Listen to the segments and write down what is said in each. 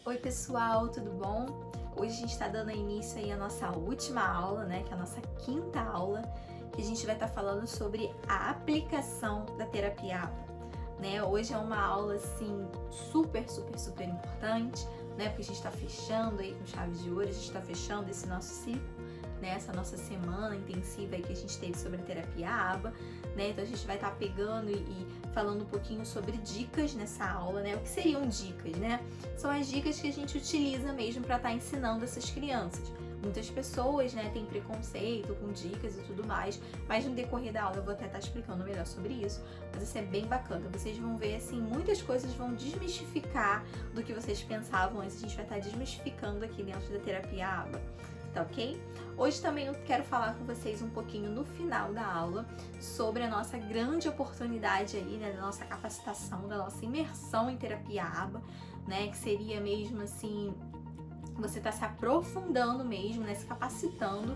Oi pessoal, tudo bom? Hoje a gente está dando início aí à nossa última aula, né, que é a nossa quinta aula, que a gente vai estar falando sobre a aplicação da terapia ABA, né? Hoje é uma aula assim super importante, né? Porque a gente está fechando aí com chave de ouro, a gente está fechando esse nosso ciclo, né? Essa nossa semana intensiva aí que a gente teve sobre a terapia ABA, né? Então a gente vai estar pegando e falando um pouquinho sobre dicas nessa aula, né? O que seriam dicas, né? São as dicas que a gente utiliza mesmo para estar ensinando essas crianças. Muitas pessoas, né, têm preconceito com dicas e tudo mais, mas no decorrer da aula eu vou até estar explicando melhor sobre isso, mas isso é bem bacana. Vocês vão ver, assim, muitas coisas vão desmistificar do que vocês pensavam antes. A gente vai estar desmistificando aqui dentro da terapia ABA. Tá ok? Hoje também eu quero falar com vocês um pouquinho no final da aula sobre a nossa grande oportunidade aí, né, da nossa capacitação, da nossa imersão em terapia ABA, né, que seria mesmo assim, você tá se aprofundando mesmo, né, se capacitando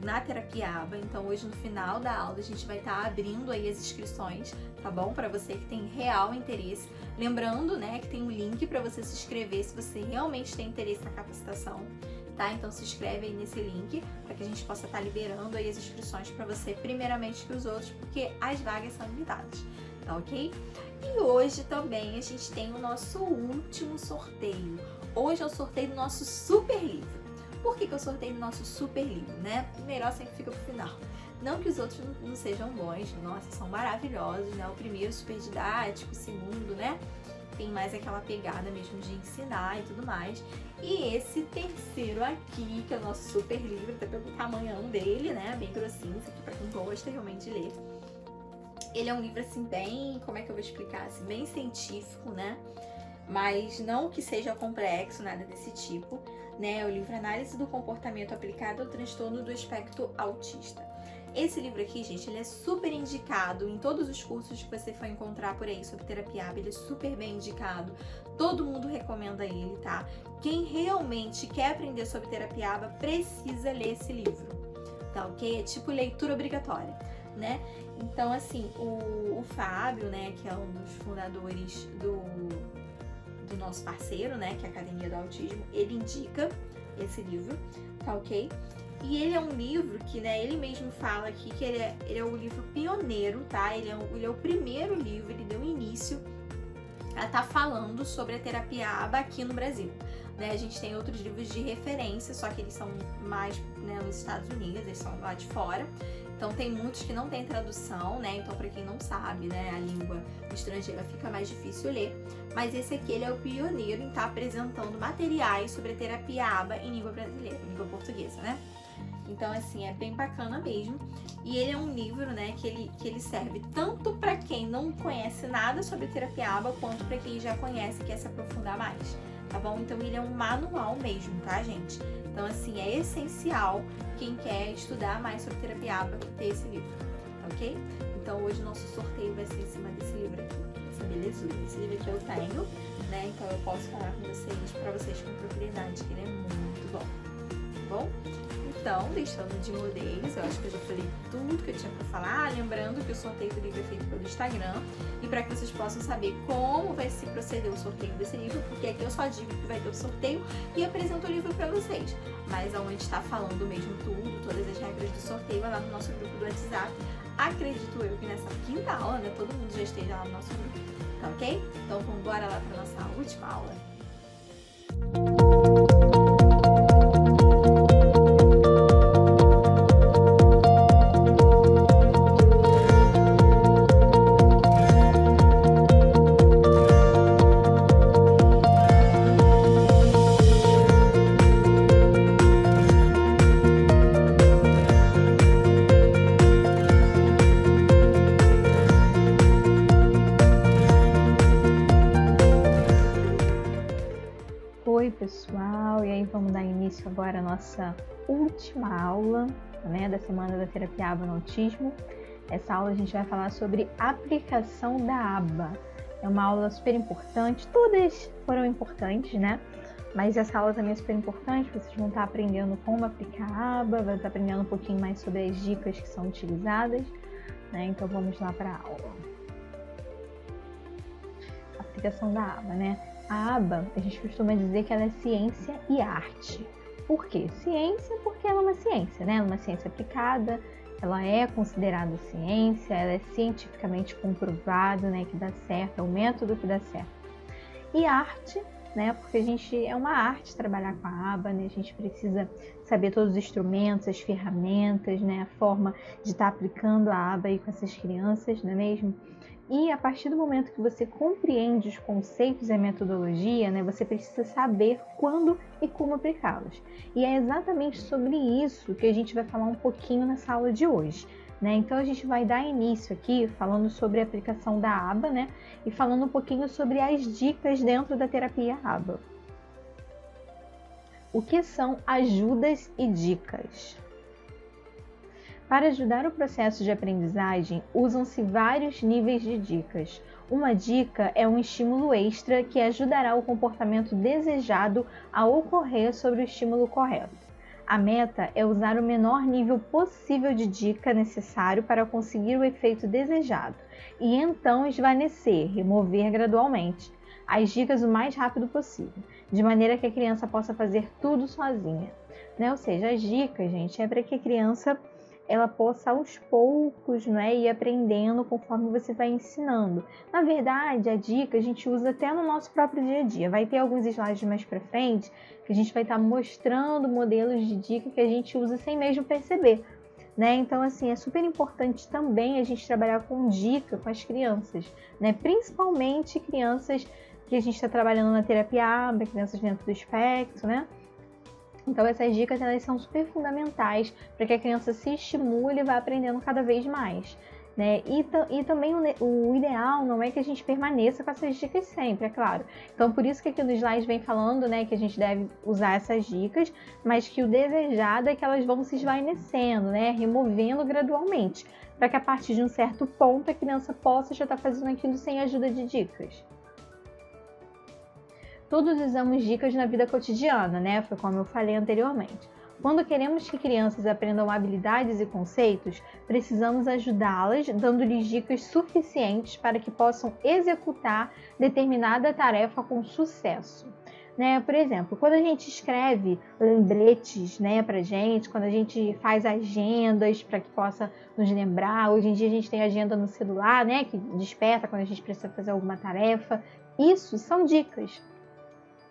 na terapia ABA. Então hoje no final da aula a gente vai estar abrindo aí as inscrições, tá bom? Para você que tem real interesse. Lembrando, né, que tem um link para você se inscrever se você realmente tem interesse na capacitação. Tá? Então se inscreve aí nesse link para que a gente possa estar liberando aí as inscrições para você primeiramente que os outros, porque as vagas são limitadas, tá ok? E hoje também a gente tem o nosso último sorteio. Hoje é o sorteio do nosso super livro. Por que eu sorteio do nosso super livro, né? O melhor sempre fica pro final. Não que os outros não sejam bons, nossa, são maravilhosos, né? O primeiro super didático, o segundo, né? Tem mais aquela pegada mesmo de ensinar e tudo mais. E esse terceiro aqui, que é o nosso super livro, até pelo tamanhão dele, né? Bem grossinho, isso aqui pra quem gosta realmente de ler. Ele é um livro assim bem, como é que eu vou explicar? Assim, bem científico, né? Mas não que seja complexo, nada desse tipo, né? É o livro Análise do Comportamento Aplicado ao Transtorno do Espectro Autista. Esse livro aqui, gente, ele é super indicado em todos os cursos que você for encontrar por aí sobre terapia ABA, ele é super bem indicado, todo mundo recomenda ele, tá? Quem realmente quer aprender sobre terapia ABA precisa ler esse livro, tá ok? É tipo leitura obrigatória, né? Então, assim, o Fábio, né, que é um dos fundadores do nosso parceiro, né, que é a Academia do Autismo, ele indica esse livro, tá ok? E ele é um livro que, né, ele mesmo fala aqui que ele é o livro pioneiro, tá? Ele é o primeiro livro, ele deu início a estar falando sobre a terapia ABA aqui no Brasil, né? A gente tem outros livros de referência, só que eles são mais, né, nos Estados Unidos, eles são lá de fora. Então tem muitos que não tem tradução, né? Então para quem não sabe, né, a língua estrangeira fica mais difícil ler. Mas esse aqui ele é o pioneiro em estar apresentando materiais sobre a terapia ABA em língua brasileira, em língua portuguesa, né? Então, assim, é bem bacana mesmo. E ele é um livro, né, que ele serve tanto para quem não conhece nada sobre terapia ABA, quanto para quem já conhece e quer se aprofundar mais, tá bom? Então, ele é um manual mesmo, tá, gente? Então, assim, é essencial quem quer estudar mais sobre terapia ABA ter esse livro, tá ok? Então, hoje o nosso sorteio vai ser em cima desse livro aqui, essa belezura. Esse livro aqui eu tenho, né, então eu posso falar com vocês, para vocês com propriedade, que ele é muito bom, tá bom? Então, deixando de mudez, eu acho que eu já falei tudo que eu tinha para falar, lembrando que o sorteio do livro é feito pelo Instagram, e para que vocês possam saber como vai se proceder o sorteio desse livro, porque aqui eu só digo que vai ter o sorteio e apresento o livro para vocês, mas aonde está falando mesmo tudo, todas as regras do sorteio é lá no nosso grupo do WhatsApp. Acredito eu que nessa quinta aula, né, todo mundo já esteja lá no nosso grupo, tá ok? Então vamos lá para nossa última aula. Oi pessoal, e aí vamos dar início agora à nossa última aula, né, da semana da terapia ABA no autismo. Essa aula a gente vai falar sobre aplicação da ABA. É uma aula super importante, todas foram importantes, né? Mas essa aula também é super importante, vocês vão estar aprendendo como aplicar a ABA, vão estar aprendendo um pouquinho mais sobre as dicas que são utilizadas, né? Então vamos lá para a aula. Aplicação da ABA, né? A aba, a gente costuma dizer que ela é ciência e arte. Por quê? Ciência porque ela é uma ciência, né? Ela é uma ciência aplicada, ela é considerada ciência, ela é cientificamente comprovado, né, que dá certo, é o método que dá certo. E arte, né, porque é uma arte trabalhar com a aba, né? A gente precisa saber todos os instrumentos, as ferramentas, né, a forma de estar aplicando a aba aí com essas crianças, não é mesmo? E a partir do momento que você compreende os conceitos e a metodologia, né, você precisa saber quando e como aplicá-los. E é exatamente sobre isso que a gente vai falar um pouquinho nessa aula de hoje. Né? Então a gente vai dar início aqui falando sobre a aplicação da aba, né, e falando um pouquinho sobre as dicas dentro da terapia aba. O que são ajudas e dicas? Para ajudar o processo de aprendizagem, usam-se vários níveis de dicas. Uma dica é um estímulo extra que ajudará o comportamento desejado a ocorrer sobre o estímulo correto. A meta é usar o menor nível possível de dica necessário para conseguir o efeito desejado e então esvanecer, remover gradualmente as dicas o mais rápido possível, de maneira que a criança possa fazer tudo sozinha. Né? Ou seja, as dicas, gente, é para que a criança ela possa aos poucos, né, ir aprendendo conforme você vai ensinando. Na verdade, a dica a gente usa até no nosso próprio dia a dia. Vai ter alguns slides mais para frente que a gente vai estar mostrando modelos de dica que a gente usa sem mesmo perceber. Né? Então, assim, é super importante também a gente trabalhar com dica com as crianças, né? Principalmente crianças que a gente está trabalhando na terapia aba, crianças dentro do espectro, né? Então essas dicas elas são super fundamentais para que a criança se estimule e vá aprendendo cada vez mais. Né? E também o ideal não é que a gente permaneça com essas dicas sempre, é claro. Então por isso que aqui no slide vem falando, né, que a gente deve usar essas dicas, mas que o desejado é que elas vão se esvaecendo, né, removendo gradualmente, para que a partir de um certo ponto a criança possa já estar fazendo aquilo sem a ajuda de dicas. Todos usamos dicas na vida cotidiana, né? Foi como eu falei anteriormente. Quando queremos que crianças aprendam habilidades e conceitos, precisamos ajudá-las, dando-lhes dicas suficientes para que possam executar determinada tarefa com sucesso. Né? Por exemplo, quando a gente escreve lembretes, né, pra gente, quando a gente faz agendas para que possa nos lembrar, hoje em dia a gente tem agenda no celular, né, que desperta quando a gente precisa fazer alguma tarefa, isso são dicas.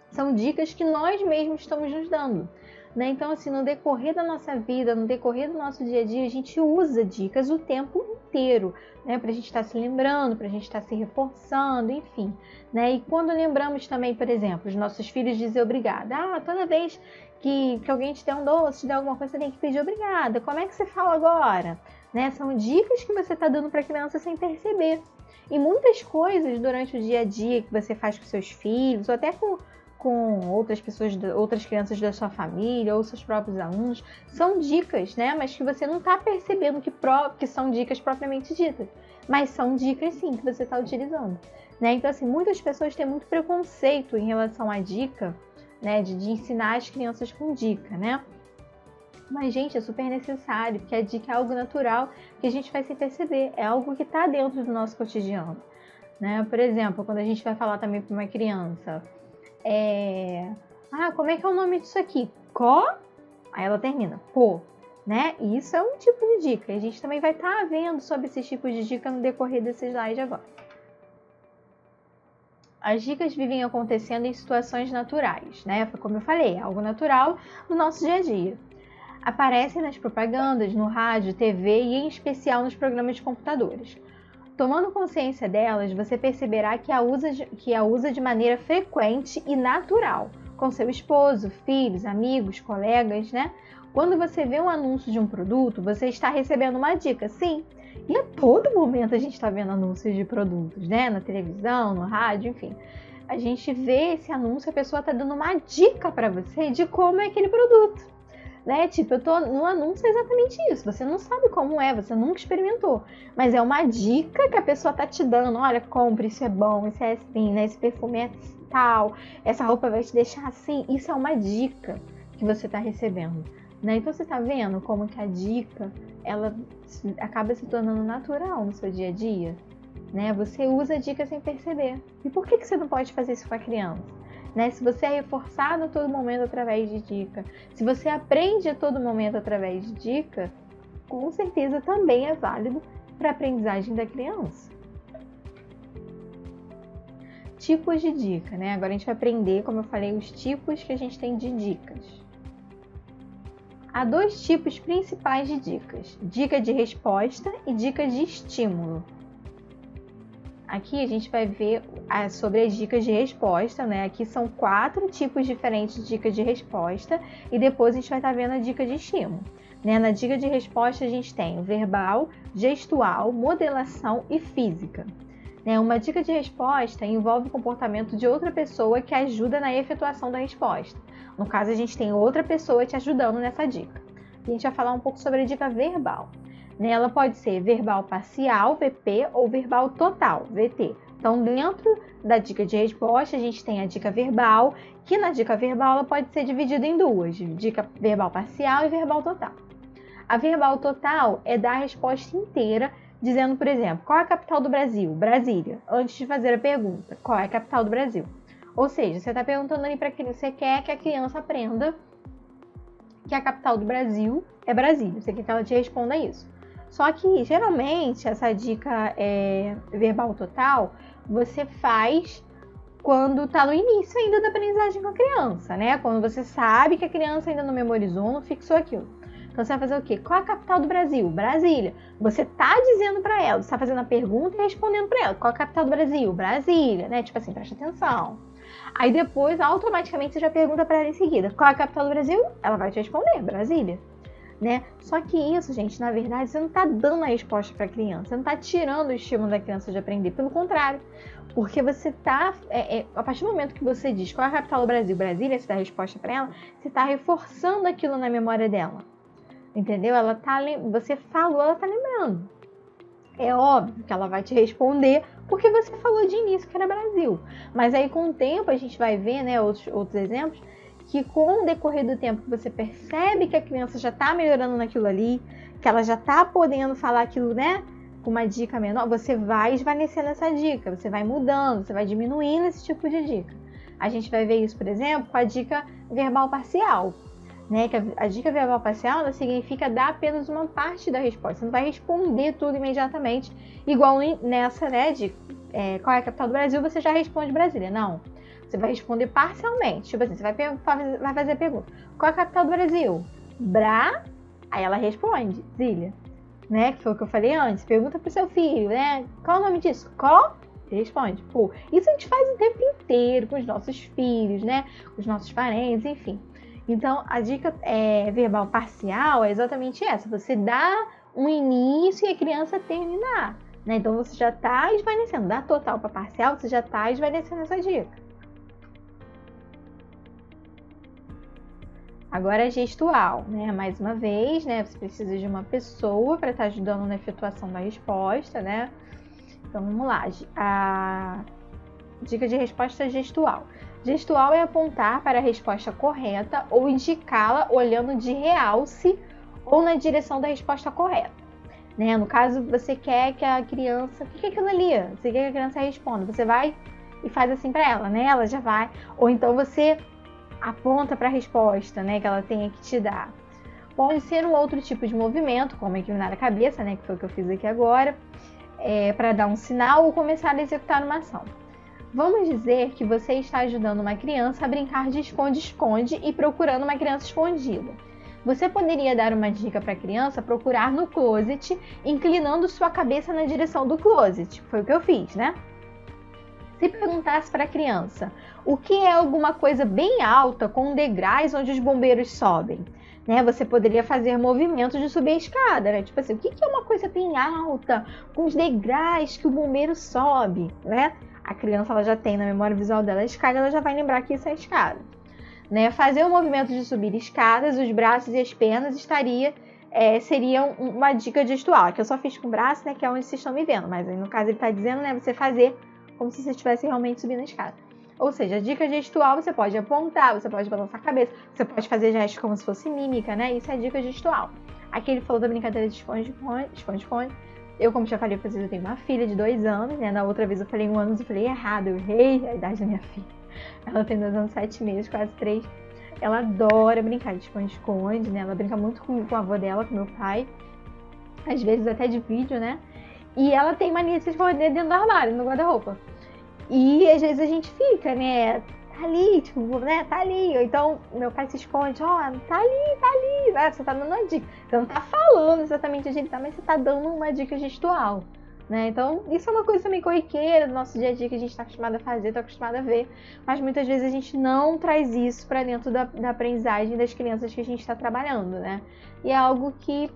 São dicas que nós mesmos estamos nos dando. Né? Então, assim, no decorrer da nossa vida, no decorrer do nosso dia a dia, a gente usa dicas o tempo inteiro, né? Para a gente estar se lembrando, para a gente estar se reforçando, enfim. Né? E quando lembramos também, por exemplo, os nossos filhos dizer obrigada. Toda vez que alguém te der um doce, te der alguma coisa, você tem que pedir obrigada. Como é que você fala agora? Né? São dicas que você está dando para a criança sem perceber. E muitas coisas durante o dia a dia que você faz com seus filhos, ou até com outras pessoas, outras crianças da sua família ou seus próprios alunos, são dicas, né? Mas que você não está percebendo que são dicas propriamente ditas, mas são dicas sim que você está utilizando, né? Então assim, muitas pessoas têm muito preconceito em relação à dica, né? De ensinar as crianças com dica, né? Mas, gente, é super necessário, porque a dica é algo natural que a gente vai se perceber, é algo que está dentro do nosso cotidiano, né? Por exemplo, quando a gente vai falar também para uma criança, como é que é o nome disso aqui? Có? Aí ela termina, pô, né? E isso é um tipo de dica. E a gente também vai estar vendo sobre esses tipos de dica no decorrer desse slide agora. As dicas vivem acontecendo em situações naturais, né? Como eu falei, é algo natural no nosso dia a dia. Aparecem nas propagandas, no rádio, TV e em especial nos programas de computadores. Tomando consciência delas, você perceberá que a usa de maneira frequente e natural, com seu esposo, filhos, amigos, colegas, né? Quando você vê um anúncio de um produto, você está recebendo uma dica, sim. E a todo momento a gente está vendo anúncios de produtos, né? Na televisão, no rádio, enfim. A gente vê esse anúncio, a pessoa está dando uma dica para você de como é aquele produto. Né? Tipo, eu tô no anúncio, é exatamente isso. Você não sabe como é, você nunca experimentou. Mas é uma dica que a pessoa tá te dando. Olha, compre, isso é bom, isso é assim, né? Esse perfume é tal, essa roupa vai te deixar assim. Isso é uma dica que você tá recebendo. Né? Então você tá vendo como que a dica, ela acaba se tornando natural no seu dia a dia? né? Você usa a dica sem perceber. E por que você não pode fazer isso com a criança? Né? Se você é reforçado a todo momento através de dica, se você aprende a todo momento através de dica, com certeza também é válido para a aprendizagem da criança. Tipos de dica, né? Agora a gente vai aprender, como eu falei, os tipos que a gente tem de dicas. Há 2 tipos principais de dicas: dica de resposta e dica de estímulo. Aqui a gente vai ver sobre as dicas de resposta, né? Aqui são 4 tipos diferentes de dica de resposta e depois a gente vai estar vendo a dica de estímulo. Né? Na dica de resposta a gente tem o verbal, gestual, modelação e física. Né? Uma dica de resposta envolve o comportamento de outra pessoa que ajuda na efetuação da resposta. No caso, a gente tem outra pessoa te ajudando nessa dica. A gente vai falar um pouco sobre a dica verbal. Ela pode ser verbal parcial, VP, ou verbal total, VT. Então, dentro da dica de resposta, a gente tem a dica verbal, que na dica verbal ela pode ser dividida em 2, dica verbal parcial e verbal total. A verbal total é dar a resposta inteira, dizendo, por exemplo, qual é a capital do Brasil? Brasília. Antes de fazer a pergunta, qual é a capital do Brasil? Ou seja, você está perguntando ali para a criança, você quer que a criança aprenda que a capital do Brasil é Brasília. Você quer que ela te responda isso. Só que, geralmente, essa dica verbal total, você faz quando está no início ainda da aprendizagem com a criança, né? Quando você sabe que a criança ainda não memorizou, não fixou aquilo. Então, você vai fazer o quê? Qual é a capital do Brasil? Brasília. Você está dizendo para ela, você está fazendo a pergunta e respondendo para ela. Qual é a capital do Brasil? Brasília, né? Tipo assim, presta atenção. Aí depois, automaticamente, você já pergunta para ela em seguida. Qual é a capital do Brasil? Ela vai te responder, Brasília. Né? Só que isso, gente, na verdade, você não está dando a resposta para a criança, você não está tirando o estímulo da criança de aprender, pelo contrário, porque você está, a partir do momento que você diz qual é a capital do Brasil, Brasília, você dá a resposta para ela, você está reforçando aquilo na memória dela, entendeu? Você falou, ela está lembrando. É óbvio que ela vai te responder porque você falou de início que era Brasil, mas aí com o tempo a gente vai ver, né, outros exemplos, que com o decorrer do tempo que você percebe que a criança já está melhorando naquilo ali, que ela já está podendo falar aquilo, né, com uma dica menor, você vai esvanecendo essa dica, você vai mudando, você vai diminuindo esse tipo de dica. A gente vai ver isso, por exemplo, com a dica verbal parcial, né, que a dica verbal parcial ela significa dar apenas uma parte da resposta, você não vai responder tudo imediatamente, igual nessa, né, de qual é a capital do Brasil, você já responde Brasília, não. Você vai responder parcialmente. Tipo assim, você vai fazer a pergunta. Qual é a capital do Brasil? Aí ela responde, Zília. Né? Que foi o que eu falei antes. Pergunta pro seu filho, né? Qual é o nome disso? Ele responde. Pô, isso a gente faz o tempo inteiro com os nossos filhos, né? Com os nossos parentes, enfim. Então, a dica verbal parcial é exatamente essa. Você dá um início e a criança terminar. Né? Então, você já está esvanecendo. Da total para parcial, você já está esvanecendo essa dica. Agora, a gestual, né? Mais uma vez, né? Você precisa de uma pessoa para estar ajudando na efetuação da resposta, né? Então, vamos lá. A dica de resposta gestual. Gestual é apontar para a resposta correta ou indicá-la olhando de realce ou na direção da resposta correta. Né? No caso, você quer que a criança... O que é aquilo ali? Você quer que a criança responda. Você vai e faz assim para ela, né? Ela já vai. Ou então você aponta para a resposta, né, que ela tenha que te dar. Pode ser um outro tipo de movimento, como inclinar a cabeça, né, que foi o que eu fiz aqui agora, para dar um sinal ou começar a executar uma ação. Vamos dizer que você está ajudando uma criança a brincar de esconde-esconde e procurando uma criança escondida. Você poderia dar uma dica para a criança procurar no closet, inclinando sua cabeça na direção do closet. Foi o que eu fiz, né? Se perguntasse para a criança o que é alguma coisa bem alta com degraus onde os bombeiros sobem, né? Você poderia fazer movimentos de subir a escada, né? Tipo assim, o que é uma coisa bem alta com os degraus que o bombeiro sobe, né? A criança ela já tem na memória visual dela a escada, ela já vai lembrar que isso é a escada, né? Fazer o movimento de subir escadas, os braços e as pernas seria uma dica gestual, que eu só fiz com o braço, né? Que é onde vocês estão me vendo, mas aí no caso ele está dizendo, né? Você fazer como se você estivesse realmente subindo a escada. Ou seja, a dica gestual você pode apontar, você pode balançar a cabeça, você pode fazer gestos como se fosse mímica, né? Isso é a dica gestual. Aqui ele falou da brincadeira de esconde-esconde, Eu, como já falei pra vocês, eu tenho uma filha de 2 anos, né? Na outra vez eu falei 1 ano e falei errado, eu errei a idade da minha filha. Ela tem 2 anos, 7 meses, quase 3. Ela adora brincar de esconde-esconde, né? Ela brinca muito com a avó dela, com meu pai. Às vezes até de vídeo, né? E ela tem mania de se esconder dentro do armário, no guarda-roupa. E às vezes a gente fica, né? Tá ali, tipo, né? Tá ali. Ou então meu pai se esconde, ó, tá ali. Ah, você tá dando uma dica. Você não tá falando exatamente onde ele tá, mas você tá dando uma dica gestual, né? Então, isso é uma coisa também corriqueira do nosso dia a dia que a gente tá acostumado a fazer, tá acostumado a ver. Mas muitas vezes a gente não traz isso pra dentro da aprendizagem das crianças que a gente tá trabalhando, né? E é algo que,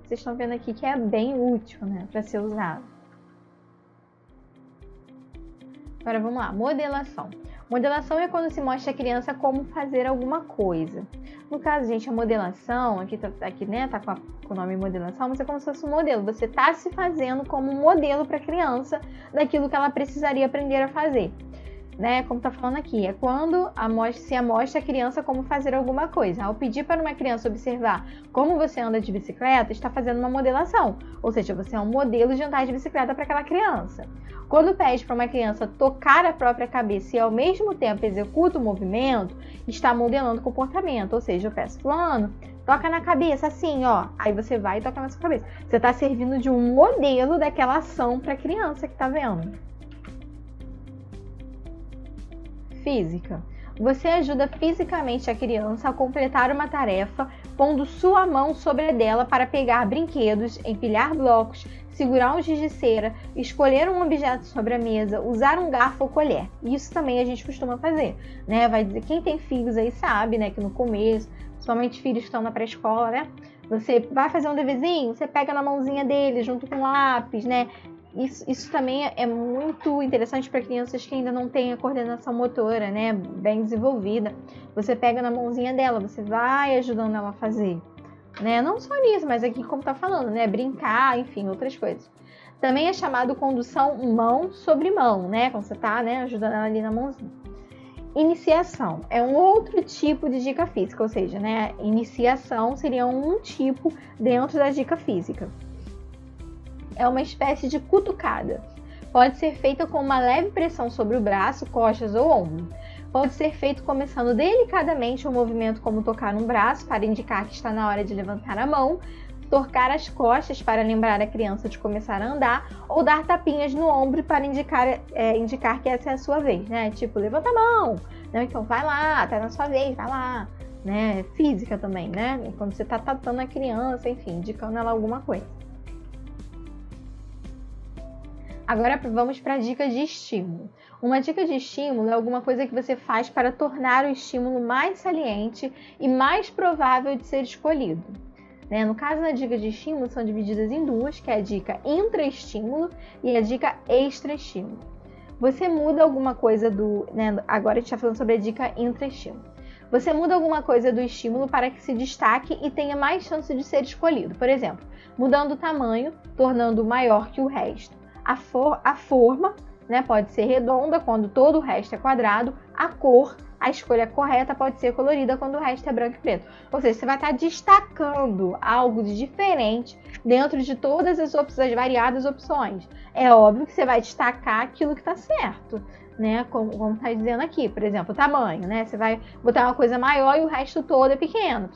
vocês estão vendo aqui, que é bem útil, né? Pra ser usado. Agora vamos lá, modelação. Modelação é quando se mostra a criança como fazer alguma coisa. No caso, gente, a modelação, aqui né, tá com o nome modelação, mas é como se fosse um modelo. Você tá se fazendo como um modelo para a criança daquilo que ela precisaria aprender a fazer. Né? Como tá falando aqui, é quando se mostra a criança como fazer alguma coisa. Ao pedir para uma criança observar como você anda de bicicleta, está fazendo uma modelação. Ou seja, você é um modelo de andar de bicicleta para aquela criança. Quando pede para uma criança tocar a própria cabeça e ao mesmo tempo executa o movimento, está modelando o comportamento. Ou seja, eu peço, fulano, toca na cabeça assim, ó. Aí você vai e toca na sua cabeça. Você está servindo de um modelo daquela ação para a criança que está vendo. Física. Você ajuda fisicamente a criança a completar uma tarefa, pondo sua mão sobre a dela para pegar brinquedos, empilhar blocos, segurar um giz de cera, escolher um objeto sobre a mesa, usar um garfo ou colher. Isso também a gente costuma fazer, né? Vai dizer, quem tem filhos aí sabe, né, que no começo, principalmente filhos que estão na pré-escola, né? Você vai fazer um deverzinho, você pega na mãozinha dele junto com o lápis, né? Isso também é muito interessante para crianças que ainda não têm a coordenação motora, né, bem desenvolvida. Você pega na mãozinha dela, você vai ajudando ela a fazer, né? Não só nisso, mas aqui como tá falando, né, brincar, enfim, outras coisas. Também é chamado condução mão sobre mão, né, quando você tá, né, ajudando ela ali na mãozinha. Iniciação é um outro tipo de dica física, ou seja, né, iniciação seria um tipo dentro da dica física. É uma espécie de cutucada. Pode ser feita com uma leve pressão sobre o braço, costas ou ombro. Pode ser feito começando delicadamente um movimento como tocar um braço para indicar que está na hora de levantar a mão, tocar as costas para lembrar a criança de começar a andar ou dar tapinhas no ombro para indicar que essa é a sua vez, né? Tipo, levanta a mão, né? Então vai lá, tá na sua vez, vai lá, né? Física também, né? Quando você tá tratando a criança, enfim, indicando ela alguma coisa. Agora vamos para a dica de estímulo. Uma dica de estímulo é alguma coisa que você faz para tornar o estímulo mais saliente e mais provável de ser escolhido. Né? No caso, na dica de estímulo, são divididas em duas, que é a dica intra-estímulo e a dica extra-estímulo. Você muda alguma coisa agora a gente está falando sobre a dica intra-estímulo. Você muda alguma coisa do estímulo para que se destaque e tenha mais chance de ser escolhido. Por exemplo, mudando o tamanho, tornando maior que o resto. A forma, né, pode ser redonda quando todo o resto é quadrado. A cor, a escolha correta pode ser colorida quando o resto é branco e preto. Ou seja, você vai estar destacando algo de diferente dentro de todas as variadas opções. É óbvio que você vai destacar aquilo que está certo, né? Como está dizendo aqui, por exemplo, o tamanho, né? Você vai botar uma coisa maior e o resto todo é pequeno.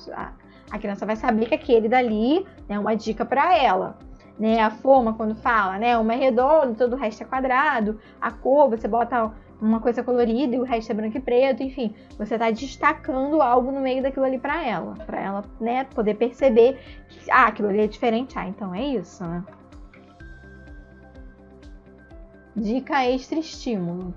A criança vai saber que aquele dali é uma dica para ela. Né, a forma, quando fala, né, uma é redonda, todo o resto é quadrado. A cor, você bota uma coisa colorida e o resto é branco e preto. Enfim, você está destacando algo no meio daquilo ali para ela, né, poder perceber que aquilo ali é diferente. Então é isso, né? Dica extra estímulo.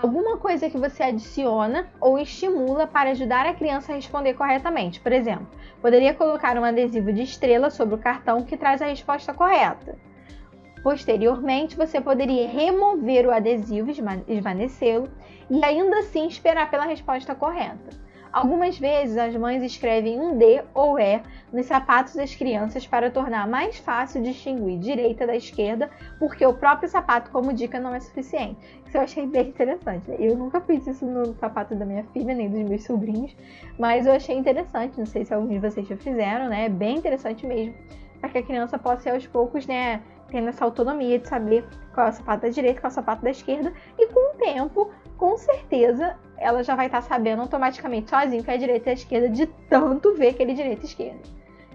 Alguma coisa que você adiciona ou estimula para ajudar a criança a responder corretamente. Por exemplo, poderia colocar um adesivo de estrela sobre o cartão que traz a resposta correta. Posteriormente, você poderia remover o adesivo, esvanecê-lo e ainda assim esperar pela resposta correta. Algumas vezes as mães escrevem um D ou E nos sapatos das crianças para tornar mais fácil distinguir direita da esquerda, porque o próprio sapato como dica não é suficiente. Isso eu achei bem interessante. Eu nunca fiz isso no sapato da minha filha, nem dos meus sobrinhos, mas eu achei interessante. Não sei se alguns de vocês já fizeram, né? É bem interessante mesmo, para que a criança possa aos poucos, né, tendo essa autonomia de saber qual é o sapato da direita, qual é o sapato da esquerda, e com o tempo, com certeza, ela já vai estar sabendo automaticamente sozinho que é a direita e a esquerda, de tanto ver aquele direita e esquerda,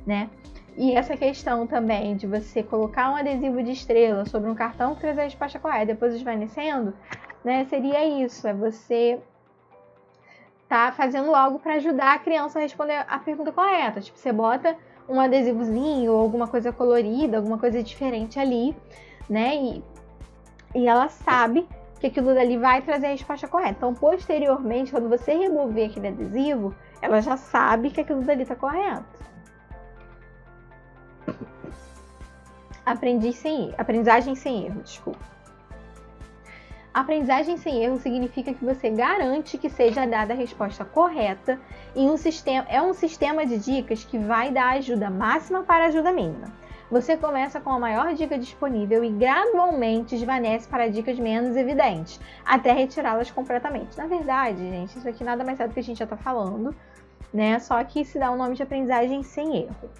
né? E essa questão também de você colocar um adesivo de estrela sobre um cartão que traz a resposta correta, depois desvanecendo, né? Seria isso, é você tá fazendo algo para ajudar a criança a responder a pergunta correta. Tipo, você bota um adesivozinho ou alguma coisa colorida, alguma coisa diferente ali, né? E ela sabe que aquilo dali vai trazer a resposta correta. Então, posteriormente, quando você remover aquele adesivo, ela já sabe que aquilo dali tá correto. Aprendizagem sem erro, desculpa. Aprendizagem sem erro significa que você garante que seja dada a resposta correta em um sistema de dicas que vai dar ajuda máxima para a ajuda mínima. Você começa com a maior dica disponível e gradualmente desvanece para dicas menos evidentes, até retirá-las completamente. Na verdade, gente, isso aqui nada mais é do que a gente já está falando, né? Só que se dá o nome de aprendizagem sem erro.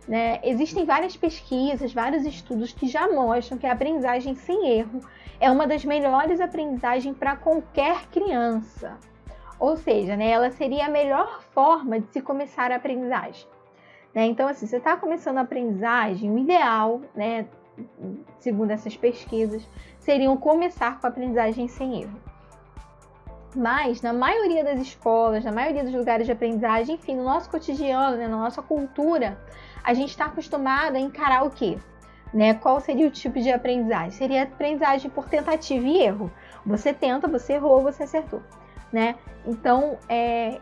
Né? Existem várias pesquisas, vários estudos que já mostram que a aprendizagem sem erro é uma das melhores aprendizagens para qualquer criança. Ou seja, né, ela seria a melhor forma de se começar a aprendizagem. Né? Então, assim, você está começando a aprendizagem, o ideal, né, segundo essas pesquisas, seriam começar com a aprendizagem sem erro. Mas, na maioria das escolas, na maioria dos lugares de aprendizagem, enfim, no nosso cotidiano, né, na nossa cultura, a gente está acostumado a encarar o quê? Né? Qual seria o tipo de aprendizagem? Seria aprendizagem por tentativa e erro. Você tenta, você errou, você acertou. Né? Então,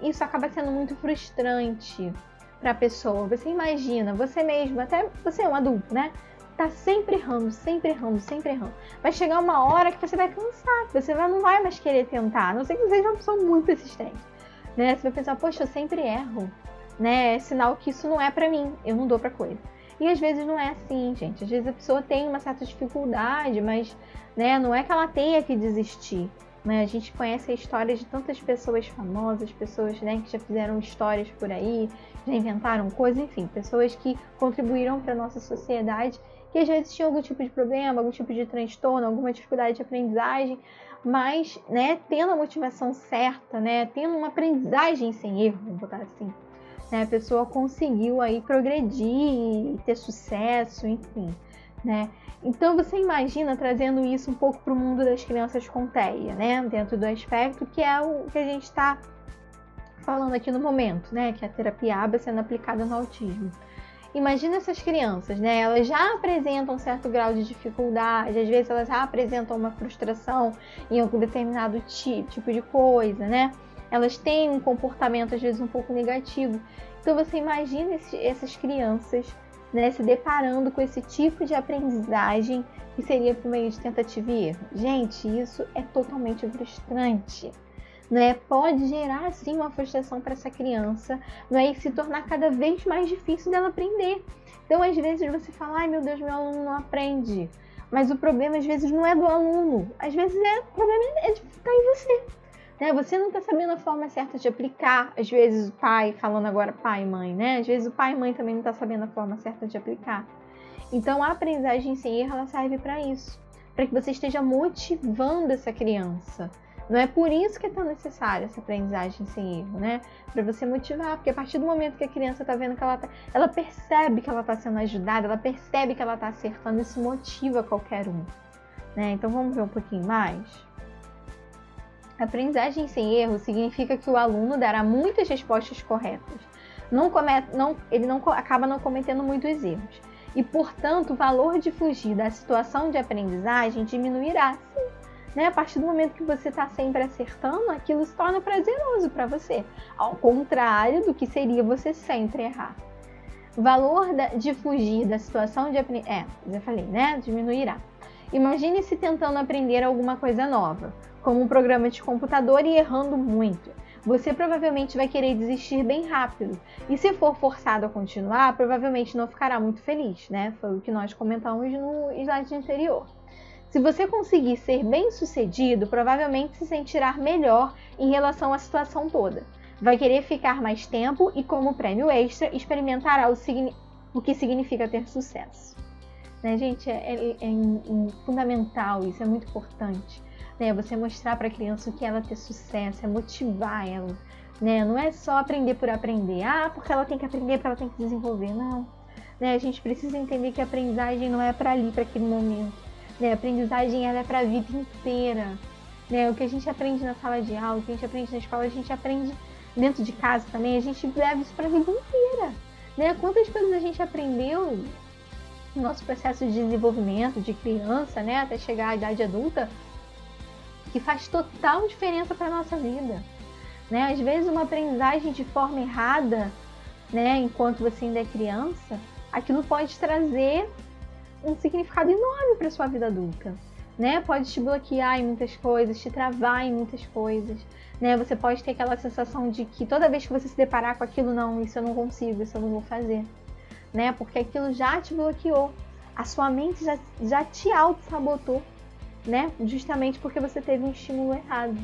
isso acaba sendo muito frustrante para a pessoa. Você imagina, você mesmo, até você é um adulto, né? Tá sempre errando, sempre errando, sempre errando. Vai chegar uma hora que você vai cansar, que você não vai mais querer tentar, a não ser que você seja uma pessoa muito persistente. Né? Você vai pensar, poxa, eu sempre erro. Né? É sinal que isso não é pra mim, eu não dou pra coisa. E às vezes não é assim, gente. Às vezes a pessoa tem uma certa dificuldade, mas, né, não é que ela tenha que desistir. Né? A gente conhece a história de tantas pessoas famosas, pessoas, né, que já fizeram histórias por aí, já inventaram coisas, enfim, pessoas que contribuíram para a nossa sociedade, que às vezes tinham algum tipo de problema, algum tipo de transtorno, alguma dificuldade de aprendizagem, mas, né, tendo a motivação certa, né, tendo uma aprendizagem sem erro, vamos botar assim, né, a pessoa conseguiu aí progredir, ter sucesso, enfim, né? Então você imagina trazendo isso um pouco para o mundo das crianças com TEA, né? Dentro do aspecto que é o que a gente está falando aqui no momento, né? Que é a terapia ABA sendo aplicada no autismo. Imagina essas crianças, né? Elas já apresentam um certo grau de dificuldade, às vezes elas já apresentam uma frustração em algum determinado tipo de coisa, né? Elas têm um comportamento, às vezes, um pouco negativo. Então, você imagina essas crianças, né, se deparando com esse tipo de aprendizagem que seria por meio de tentativa e erro. Gente, isso é totalmente frustrante. Né? Pode gerar, sim, uma frustração para essa criança, né? E se tornar cada vez mais difícil dela aprender. Então, às vezes, você fala, ai, meu Deus, meu aluno não aprende. Mas o problema, às vezes, não é do aluno. Às vezes, o problema está em você. Né? Você não está sabendo a forma certa de aplicar. Às vezes o pai, falando agora pai e mãe, né? Às vezes o pai e mãe também não está sabendo a forma certa de aplicar. Então a aprendizagem sem erro, ela serve para isso. Para que você esteja motivando essa criança. Não é por isso que é tão necessária essa aprendizagem sem erro, né? Para você motivar, porque a partir do momento que a criança está vendo que ela percebe que ela está sendo ajudada, ela percebe que ela está acertando, isso motiva qualquer um. Né? Então vamos ver um pouquinho mais? Aprendizagem sem erro significa que o aluno dará muitas respostas corretas. Ele acaba não cometendo muitos erros. E, portanto, o valor de fugir da situação de aprendizagem diminuirá. Sim, né? A partir do momento que você está sempre acertando, aquilo se torna prazeroso para você. Ao contrário do que seria você sempre errar. O valor de fugir da situação de aprendizagem... já falei, né? Diminuirá. Imagine-se tentando aprender alguma coisa nova, como um programa de computador e errando muito. Você provavelmente vai querer desistir bem rápido. E se for forçado a continuar, provavelmente não ficará muito feliz, né? Foi o que nós comentamos no slide anterior. Se você conseguir ser bem sucedido, provavelmente se sentirá melhor em relação à situação toda. Vai querer ficar mais tempo e, como prêmio extra, experimentará o que significa ter sucesso. né, gente? É fundamental, isso é muito importante, né? Você mostrar para a criança o que ela ter sucesso, é motivar ela, né? Não é só aprender por aprender, porque ela tem que aprender, porque ela tem que desenvolver, não. Né? A gente precisa entender que a aprendizagem não é para ali, para aquele momento, né? A aprendizagem ela é para a vida inteira, né? O que a gente aprende na sala de aula, o que a gente aprende na escola, a gente aprende dentro de casa também, a gente leva isso para a vida inteira, né? Quantas coisas a gente aprendeu no nosso processo de desenvolvimento, de criança, né, até chegar à idade adulta, que faz total diferença para a nossa vida, né? Às vezes uma aprendizagem de forma errada, né, enquanto você ainda é criança, aquilo pode trazer um significado enorme para sua vida adulta, né? Pode te bloquear em muitas coisas, te travar em muitas coisas, né? Você pode ter aquela sensação de que toda vez que você se deparar com aquilo, não, isso eu não consigo, isso eu não vou fazer, né? Porque aquilo já te bloqueou, a sua mente já te auto-sabotou, né? Justamente porque você teve um estímulo errado.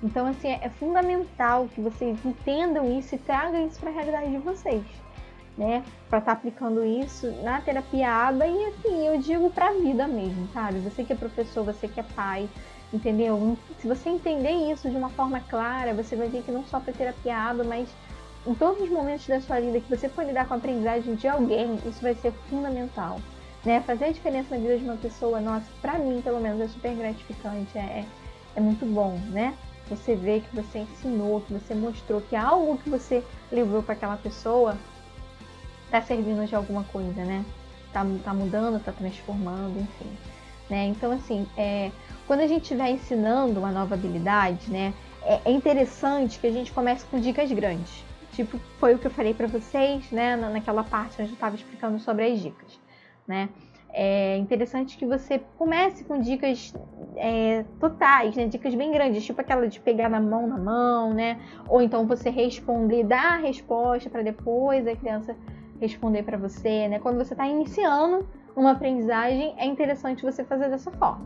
Então, assim, é fundamental que vocês entendam isso e tragam isso para a realidade de vocês, né? Para estar aplicando isso na terapia ABA e, assim, eu digo para a vida mesmo, sabe? Você que é professor, você que é pai, entendeu? Se você entender isso de uma forma clara, você vai ver que não só para terapia ABA, mas em todos os momentos da sua vida que você for lidar com a aprendizagem de alguém, isso vai ser fundamental, né? Fazer a diferença na vida de uma pessoa, nossa, para mim, pelo menos, é super gratificante, é muito bom, né? Você vê que você ensinou, que você mostrou que algo que você levou para aquela pessoa está servindo de alguma coisa, né? Tá mudando, tá transformando, enfim, né? Então, assim, quando a gente estiver ensinando uma nova habilidade, né? É interessante que a gente comece com dicas grandes. Tipo, foi o que eu falei para vocês, né? Naquela parte onde eu estava explicando sobre as dicas, né? É interessante que você comece com dicas totais, né? Dicas bem grandes, tipo aquela de pegar na mão, né? Ou então você responder, dar a resposta para depois a criança responder para você, né? Quando você está iniciando uma aprendizagem, é interessante você fazer dessa forma,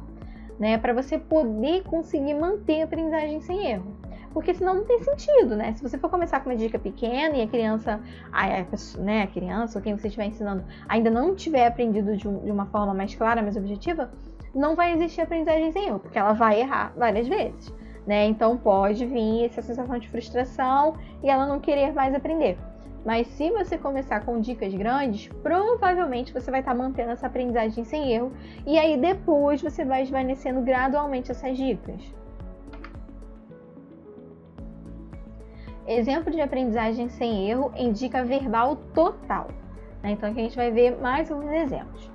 né? Para você poder conseguir manter a aprendizagem sem erro. Porque senão não tem sentido, né? Se você for começar com uma dica pequena e a criança, né, a criança ou quem você estiver ensinando ainda não tiver aprendido de uma forma mais clara, mais objetiva, não vai existir aprendizagem sem erro, porque ela vai errar várias vezes, né? Então pode vir essa sensação de frustração e ela não querer mais aprender. Mas se você começar com dicas grandes, provavelmente você vai estar mantendo essa aprendizagem sem erro e aí depois você vai esvanecendo gradualmente essas dicas. Exemplo de aprendizagem sem erro em dica verbal total, né? Então aqui a gente vai ver mais alguns exemplos.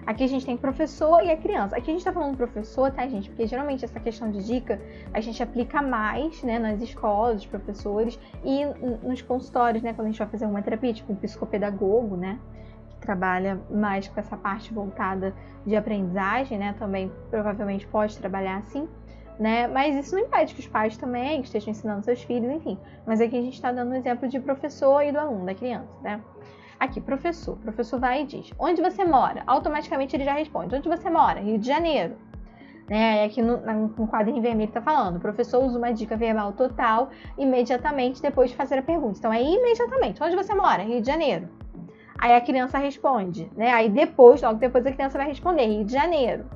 Aqui a gente tem professor e a criança. Aqui a gente está falando professor, tá, gente? Porque geralmente essa questão de dica a gente aplica mais, né, nas escolas, os professores e nos consultórios, né, quando a gente vai fazer uma terapia, tipo um psicopedagogo, né, que trabalha mais com essa parte voltada de aprendizagem, né, também provavelmente pode trabalhar assim, né, mas isso não impede que os pais também estejam ensinando seus filhos, enfim. Mas aqui a gente está dando um exemplo de professor e do aluno, da criança, né. Aqui, professor. O professor vai e diz, onde você mora? Automaticamente ele já responde, onde você mora? Rio de Janeiro. Né? Aqui no quadrinho vermelho está falando, o professor usa uma dica verbal total imediatamente depois de fazer a pergunta. Então, é imediatamente, onde você mora? Rio de Janeiro. Aí a criança responde, né? Aí depois, logo depois a criança vai responder, Rio de Janeiro.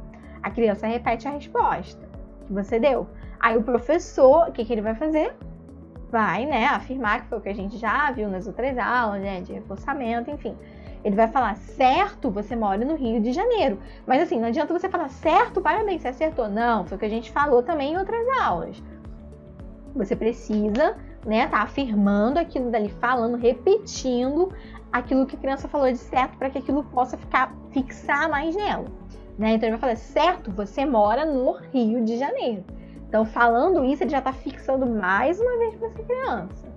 A criança repete a resposta que você deu. Aí o professor, o que ele vai fazer? Vai, né, afirmar que foi o que a gente já viu nas outras aulas, né, de reforçamento, enfim. Ele vai falar, certo, você mora no Rio de Janeiro. Mas assim, não adianta você falar, certo, parabéns, você acertou. Não, foi o que a gente falou também em outras aulas. Você precisa, né, tá afirmando aquilo dali, falando, repetindo aquilo que a criança falou de certo, para que aquilo possa fixar mais nela. Né? Então ele vai falar, certo, você mora no Rio de Janeiro. Então, falando isso, ele já está fixando mais uma vez para essa criança,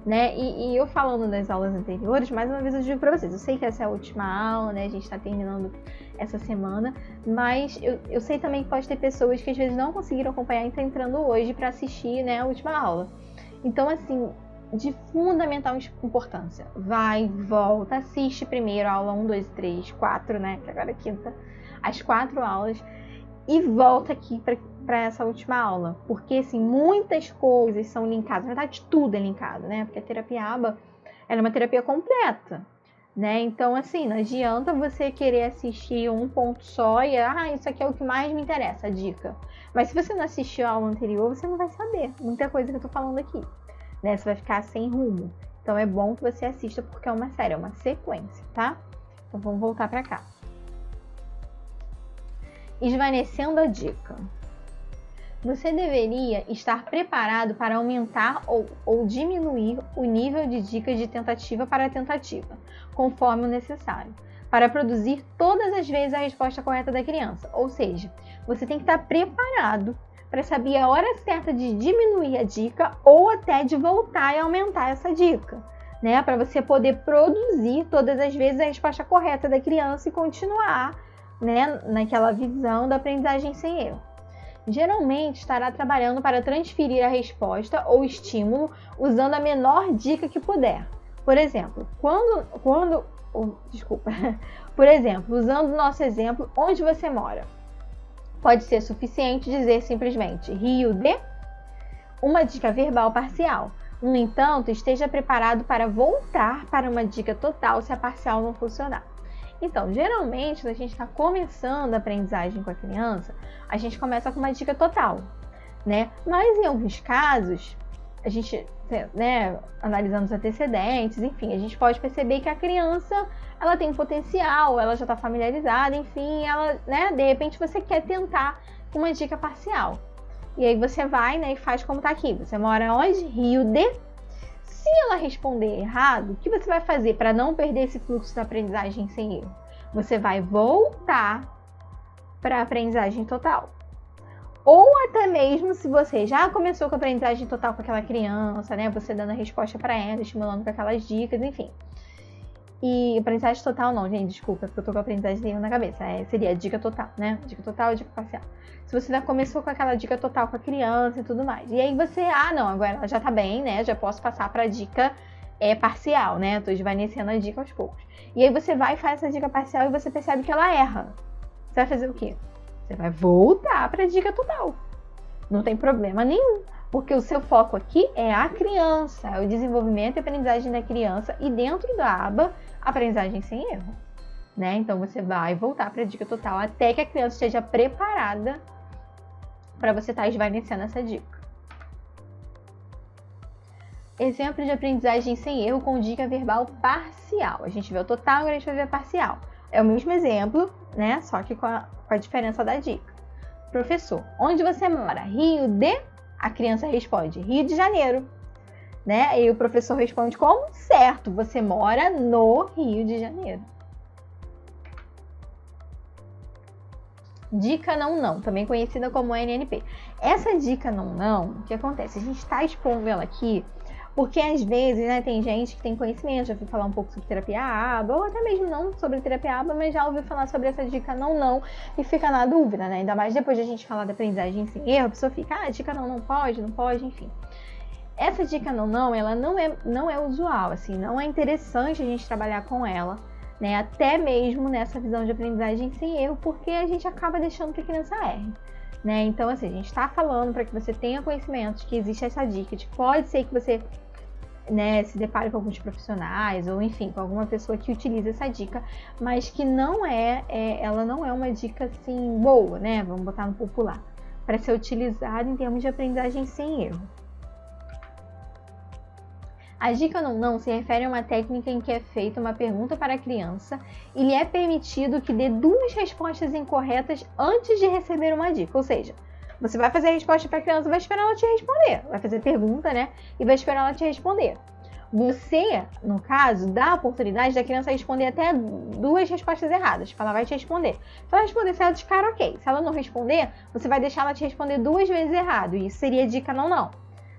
né? E eu falando das aulas anteriores, mais uma vez eu digo para vocês, eu sei que essa é a última aula, né? A gente está terminando essa semana, mas eu sei também que pode ter pessoas que às vezes não conseguiram acompanhar e estão entrando hoje para assistir, né, a última aula. Então, assim, de fundamental importância, vai, volta, assiste primeiro a aula 1, 2, 3, 4, né? Que agora é quinta, as 4 aulas, e volta aqui para essa última aula, porque assim, muitas coisas são linkadas, na verdade tudo é linkado, né? Porque a terapia ABA ela é uma terapia completa, né? Então, assim, não adianta você querer assistir um ponto só e, isso aqui é o que mais me interessa, a dica. Mas se você não assistiu a aula anterior, você não vai saber muita coisa que eu tô falando aqui, né? Você vai ficar sem rumo. Então, é bom que você assista porque é uma série, é uma sequência, tá? Então, vamos voltar pra cá. Esvanecendo a dica. Você deveria estar preparado para aumentar ou diminuir o nível de dicas de tentativa para tentativa, conforme o necessário, para produzir todas as vezes a resposta correta da criança. Ou seja, você tem que estar preparado para saber a hora certa de diminuir a dica ou até de voltar e aumentar essa dica, né? Para você poder produzir todas as vezes a resposta correta da criança e continuar, né, naquela visão da aprendizagem sem erro. Geralmente estará trabalhando para transferir a resposta ou estímulo usando a menor dica que puder. Por exemplo, usando o nosso exemplo, onde você mora. Pode ser suficiente dizer simplesmente Rio de, uma dica verbal parcial. No entanto, esteja preparado para voltar para uma dica total se a parcial não funcionar. Então, geralmente, quando a gente está começando a aprendizagem com a criança, a gente começa com uma dica total, né? Mas em alguns casos, a gente, né, analisando os antecedentes, enfim, a gente pode perceber que a criança, ela tem potencial, ela já está familiarizada, enfim, ela, né, de repente você quer tentar uma dica parcial. E aí você vai, né, e faz como está aqui. Você mora onde? Rio de... Se ela responder errado, o que você vai fazer para não perder esse fluxo da aprendizagem sem erro? Você vai voltar para a aprendizagem total. Ou até mesmo se você já começou com a aprendizagem total com aquela criança, né? Você dando a resposta para ela, estimulando com aquelas dicas, enfim. E aprendizagem total não, gente, desculpa, porque eu tô com a aprendizagem sem erro na cabeça. Seria dica total, né? Dica total e dica parcial. Se você já começou com aquela dica total com a criança e tudo mais. E aí você, não, agora ela já tá bem, né? Já posso passar pra dica parcial, né? Tô esvanecendo a dica aos poucos. E aí você vai e faz essa dica parcial e você percebe que ela erra. Você vai fazer o quê? Você vai voltar pra dica total. Não tem problema nenhum. Porque o seu foco aqui é a criança, é o desenvolvimento e aprendizagem da criança e dentro da aba aprendizagem sem erro, né? Então você vai voltar para a dica total até que a criança esteja preparada para você estar esvanecendo essa dica. Exemplo de aprendizagem sem erro com dica verbal parcial. A gente vê o total, agora a gente vai ver a parcial. É o mesmo exemplo, né? Só que com a diferença da dica. Professor, onde você mora? Rio de... A criança responde Rio de Janeiro, né? E o professor responde como? Certo, você mora no Rio de Janeiro. Dica não, também conhecida como NNP. Essa dica não, o que acontece? A gente está expondo ela aqui porque às vezes, né, tem gente que tem conhecimento, já ouviu falar um pouco sobre terapia ABA, ou até mesmo não sobre terapia ABA, mas já ouviu falar sobre essa dica não, e fica na dúvida, né? Ainda mais depois de a gente falar da aprendizagem sem erro, a pessoa fica, dica não pode, enfim. Essa dica não, ela não é usual, assim, não é interessante a gente trabalhar com ela, né? Até mesmo nessa visão de aprendizagem sem erro, porque a gente acaba deixando que a criança erre. Né? Então, assim, a gente está falando para que você tenha conhecimento de que existe essa dica, de que pode ser que você, né, se depare com alguns profissionais ou, enfim, com alguma pessoa que utiliza essa dica, mas que ela não é uma dica, assim, boa, né? Vamos botar no popular, para ser utilizada em termos de aprendizagem sem erro. A dica não se refere a uma técnica em que é feita uma pergunta para a criança e lhe é permitido que dê 2 respostas incorretas antes de receber uma dica. Ou seja, você vai fazer a resposta para a criança e vai esperar ela te responder. Vai fazer pergunta, né? E vai esperar ela te responder. Você, no caso, dá a oportunidade da criança responder até 2 respostas erradas. Ela vai te responder. Se ela responder certo, de cara, ok. Se ela não responder, você vai deixar ela te responder 2 vezes errado. E isso seria dica não.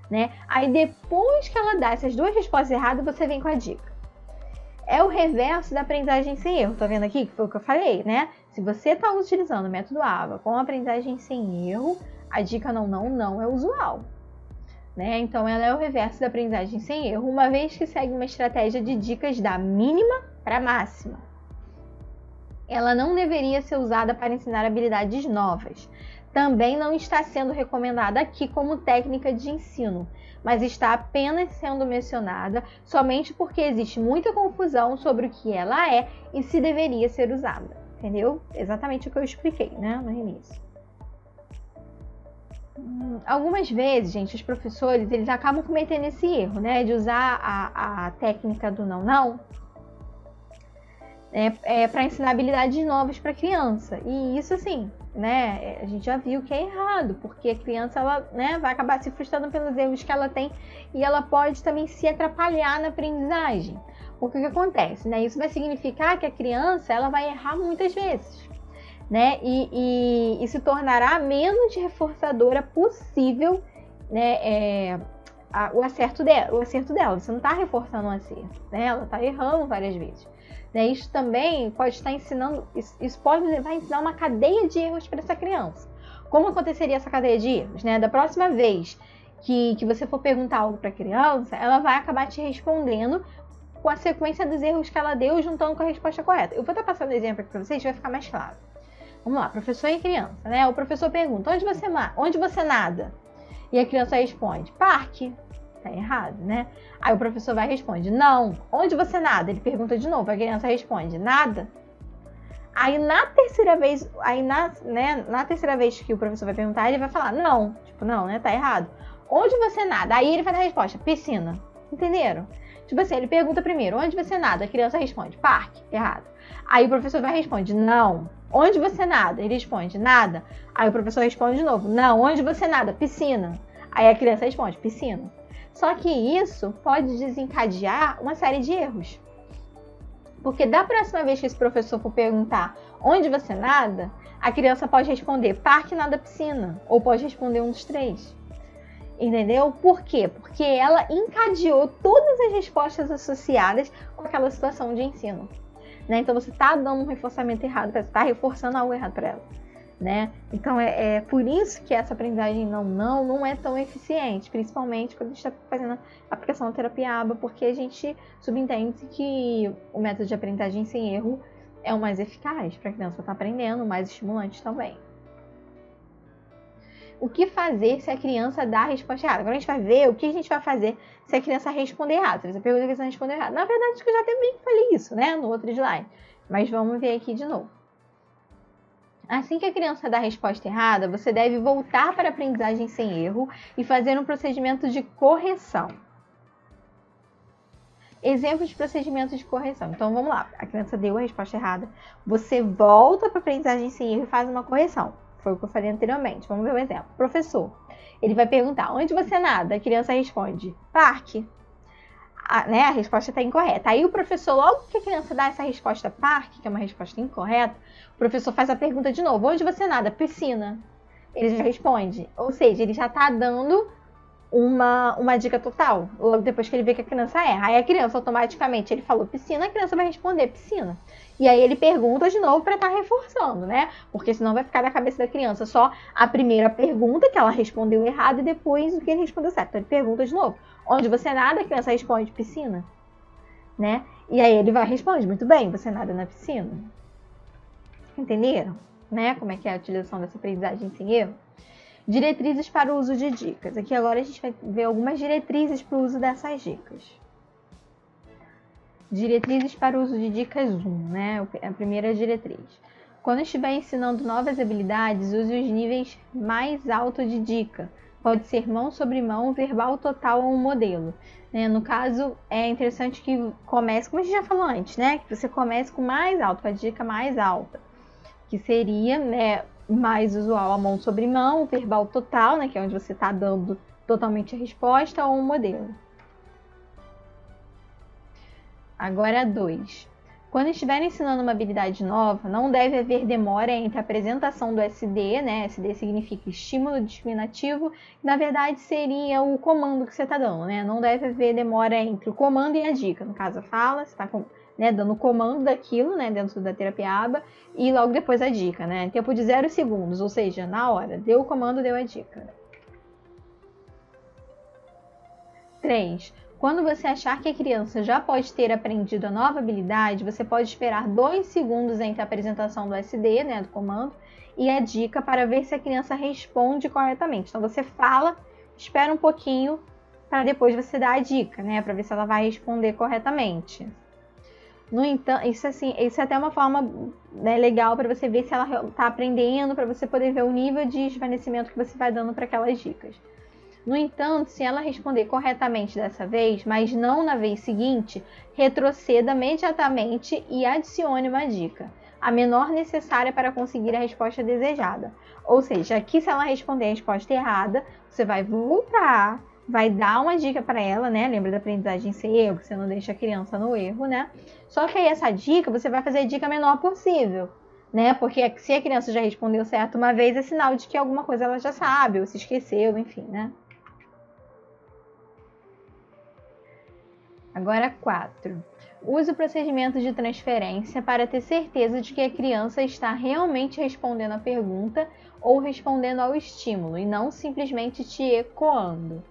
Né? Aí depois que ela dá essas 2 respostas erradas, você vem com a dica. É o reverso da aprendizagem sem erro. Tá vendo aqui que foi o que eu falei, né? Se você está utilizando o método ABA com aprendizagem sem erro, a dica não é usual. Né? Então ela é o reverso da aprendizagem sem erro, uma vez que segue uma estratégia de dicas da mínima para a máxima. Ela não deveria ser usada para ensinar habilidades novas. também não está sendo recomendada aqui como técnica de ensino, mas está apenas sendo mencionada somente porque existe muita confusão sobre o que ela é e se deveria ser usada. Entendeu? Exatamente o que eu expliquei, né, no início. Algumas vezes, gente, os professores, eles acabam cometendo esse erro, né, de usar a técnica do não para ensinar habilidades novas para a criança. E isso, assim, né, a gente já viu que é errado, porque a criança, ela, né, vai acabar se frustrando pelos erros que ela tem e ela pode também se atrapalhar na aprendizagem. Porque o que acontece, né? Isso vai significar que a criança, ela vai errar muitas vezes, né? E se tornará menos reforçadora possível, né, o acerto dela. Você não está reforçando o acerto, né? Ela está errando várias vezes. Né? Isso também pode estar ensinando, isso pode levar a ensinar uma cadeia de erros para essa criança. Como aconteceria essa cadeia de erros, né? Da próxima vez que você for perguntar algo para a criança, ela vai acabar te respondendo com a sequência dos erros que ela deu, juntando com a resposta correta. Eu vou estar passando exemplo aqui para vocês, vai ficar mais claro. Vamos lá, professor e criança, né? O professor pergunta, onde você nada? E a criança responde, parque. Tá errado, né? Aí o professor vai e responde, não. Onde você nada? Ele pergunta de novo, a criança responde, nada. Aí na terceira vez, na terceira vez que o professor vai perguntar, ele vai falar, não. Tipo, não, né? Tá errado. Onde você nada? Aí ele vai dar a resposta, piscina. Entenderam? Tipo assim, ele pergunta primeiro, onde você nada? A criança responde, parque. Errado. Aí o professor vai e responde, não. Onde você nada? Ele responde, nada. Aí o professor responde de novo, não. Onde você nada? Piscina. Aí a criança responde, piscina. Só que isso pode desencadear uma série de erros. Porque da próxima vez que esse professor for perguntar onde você nada, a criança pode responder parque, nada, piscina. Ou pode responder um dos três. Entendeu? Por quê? Porque ela encadeou todas as respostas associadas com aquela situação de ensino. Né? Então você está dando um reforçamento errado, você está reforçando algo errado para ela. Né? Então é por isso que essa aprendizagem não é tão eficiente, principalmente quando a gente está fazendo a aplicação da terapia ABA, porque a gente subentende que o método de aprendizagem sem erro é o mais eficaz para a criança estar aprendendo, o mais estimulante também. O que fazer se a criança dá a resposta errada? Agora a gente vai ver o que a gente vai fazer se a criança responder errado. Se você pergunta, a criança responder errado. Na verdade, acho que eu já até bem que falei isso, né? No outro slide. Mas vamos ver aqui de novo. Assim que a criança dá a resposta errada, você deve voltar para a aprendizagem sem erro e fazer um procedimento de correção. Exemplo de procedimento de correção. Então, vamos lá. A criança deu a resposta errada. Você volta para a aprendizagem sem erro e faz uma correção. Foi o que eu falei anteriormente. Vamos ver o exemplo. Professor, ele vai perguntar, onde você nada? A criança responde, parque. A resposta está incorreta. Aí o professor, logo que a criança dá essa resposta parque, que é uma resposta incorreta, o professor faz a pergunta de novo, onde você nada? Piscina. Ele já responde. Ou seja, ele já está dando uma dica total, logo depois que ele vê que a criança erra. Aí a criança, automaticamente, ele falou piscina, a criança vai responder piscina. E aí ele pergunta de novo para estar reforçando, né? Porque senão vai ficar na cabeça da criança só a primeira pergunta que ela respondeu errado e depois o que ele respondeu certo. Então ele pergunta de novo, onde você nada? A criança responde piscina, né? E aí ele vai e responde, muito bem, você nada na piscina. Entenderam? Né? Como é que é a utilização dessa aprendizagem sem erro? Diretrizes para o uso de dicas. Aqui agora a gente vai ver algumas diretrizes para o uso dessas dicas. Diretrizes para o uso de dicas 1, né? A primeira diretriz. Quando estiver ensinando novas habilidades, use os níveis mais altos de dica. Pode ser mão sobre mão, verbal total ou um modelo. Né? No caso, é interessante que comece, como a gente já falou antes, né? Que você comece com mais alto, com a dica mais alta. Que seria, né, mais usual a mão sobre mão, verbal total, né? Que é onde você está dando totalmente a resposta, ou um modelo. Agora 2. Quando estiver ensinando uma habilidade nova, não deve haver demora entre a apresentação do SD, né? SD significa estímulo discriminativo, que na verdade seria o comando que você está dando, né? Não deve haver demora entre o comando e a dica. No caso, a fala, você está dando o comando daquilo, né? Dentro da terapia ABA, e logo depois a dica, né? Tempo de 0 segundos, ou seja, na hora. Deu o comando, deu a dica. 3. Quando você achar que a criança já pode ter aprendido a nova habilidade, você pode esperar 2 segundos entre a apresentação do SD, né, do comando, e a dica para ver se a criança responde corretamente. Então você fala, espera um pouquinho para depois você dar a dica, né, para ver se ela vai responder corretamente. No entanto, isso é até uma forma, né, legal para você ver se ela está aprendendo, para você poder ver o nível de esvanecimento que você vai dando para aquelas dicas. No entanto, se ela responder corretamente dessa vez, mas não na vez seguinte, retroceda imediatamente e adicione uma dica, a menor necessária para conseguir a resposta desejada. Ou seja, aqui se ela responder a resposta errada, você vai voltar, vai dar uma dica para ela, né? Lembra da aprendizagem sem erro, que você não deixa a criança no erro, né? Só que aí essa dica, você vai fazer a dica menor possível, né? Porque se a criança já respondeu certo uma vez, é sinal de que alguma coisa ela já sabe, ou se esqueceu, enfim, né? Agora 4. Use o procedimento de transferência para ter certeza de que a criança está realmente respondendo a pergunta ou respondendo ao estímulo e não simplesmente te ecoando.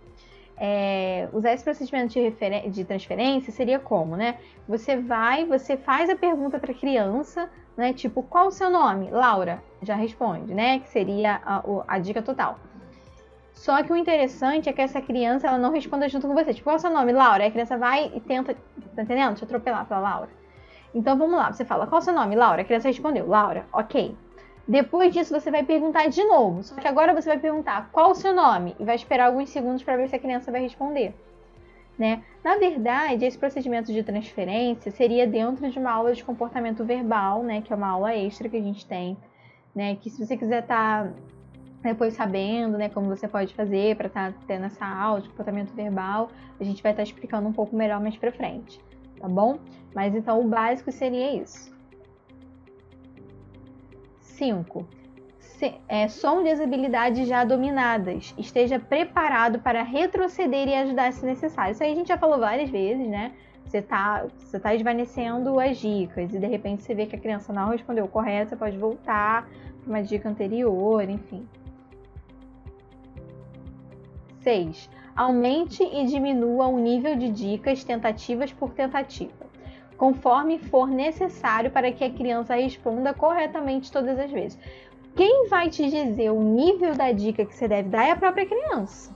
Usar esse procedimento de transferência seria como, né? Você faz a pergunta para a criança, né? Tipo, qual o seu nome? Laura. Já responde, né? Que seria a dica total. Só que o interessante é que essa criança, ela não responda junto com você. Tipo, qual é o seu nome? Laura. Aí a criança vai e tenta, tá entendendo? Te atropelar pra Laura. Então, vamos lá. Você fala, qual é o seu nome? Laura. A criança respondeu, Laura. Ok. Depois disso, você vai perguntar de novo. Só que agora você vai perguntar, qual o seu nome? E vai esperar alguns segundos para ver se a criança vai responder, né? Na verdade, esse procedimento de transferência seria dentro de uma aula de comportamento verbal, né? Que é uma aula extra que a gente tem, né? Que se você quiser estar depois sabendo, né, como você pode fazer para estar tendo essa aula de comportamento verbal, a gente vai estar explicando um pouco melhor mais para frente, tá bom? Mas então o básico seria isso. 5. Sonde as habilidades já dominadas. Esteja preparado para retroceder e ajudar se necessário. Isso aí a gente já falou várias vezes, né? Você tá esvanecendo as dicas e de repente você vê que a criança não respondeu correto, você pode voltar para uma dica anterior, enfim. 6. Aumente e diminua o nível de dicas tentativas por tentativa, conforme for necessário para que a criança responda corretamente todas as vezes. Quem vai te dizer o nível da dica que você deve dar é a própria criança,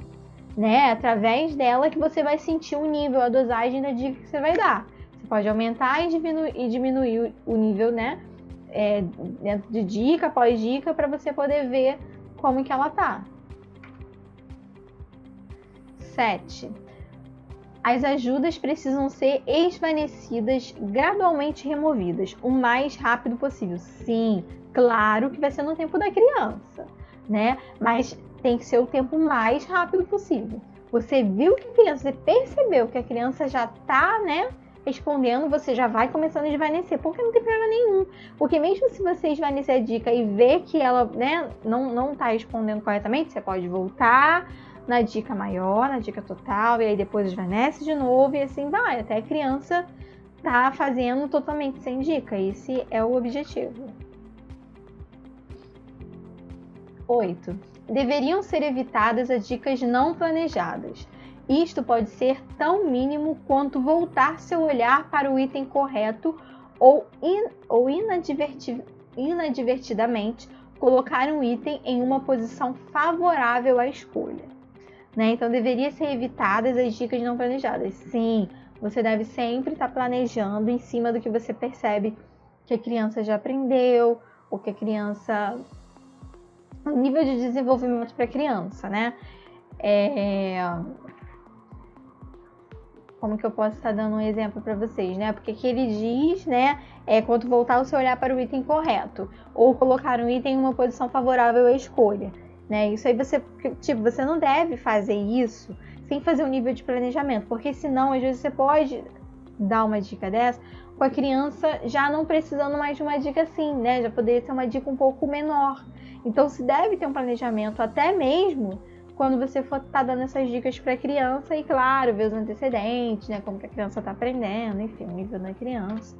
né? Através dela que você vai sentir o nível, a dosagem da dica que você vai dar. Você pode aumentar e diminuir o nível, né? De dica após dica para você poder ver como que ela tá. 7. As ajudas precisam ser esvanecidas, gradualmente removidas, o mais rápido possível. Sim, claro que vai ser no tempo da criança, né? Mas tem que ser o tempo mais rápido possível. Você viu que a criança, você percebeu que a criança já tá, né, respondendo, você já vai começando a esvanecer, porque não tem problema nenhum. Porque mesmo se você esvanecer a dica e ver que ela, né, não tá respondendo corretamente, você pode voltar na dica maior, na dica total, e aí depois esvanece de novo e assim vai, até a criança tá fazendo totalmente sem dica. Esse é o objetivo. 8. Deveriam ser evitadas as dicas não planejadas. Isto pode ser tão mínimo quanto voltar seu olhar para o item correto ou inadvertidamente colocar um item em uma posição favorável à escolha. Né? Então, deveria ser evitadas as dicas não planejadas. Sim, você deve sempre estar planejando em cima do que você percebe que a criança já aprendeu, ou que a criança... o nível de desenvolvimento para a criança, né? Como que eu posso estar dando um exemplo para vocês, né? Porque aqui ele diz, né? Quando voltar o seu olhar para o item correto, ou colocar um item em uma posição favorável à escolha. Né? Isso aí você não deve fazer isso sem fazer um nível de planejamento, porque senão às vezes você pode dar uma dica dessa com a criança já não precisando mais de uma dica assim, né? Já poderia ser uma dica um pouco menor. Então se deve ter um planejamento até mesmo quando você for estar dando essas dicas para a criança e claro, ver os antecedentes, né? Como que a criança está aprendendo, enfim, o nível da criança.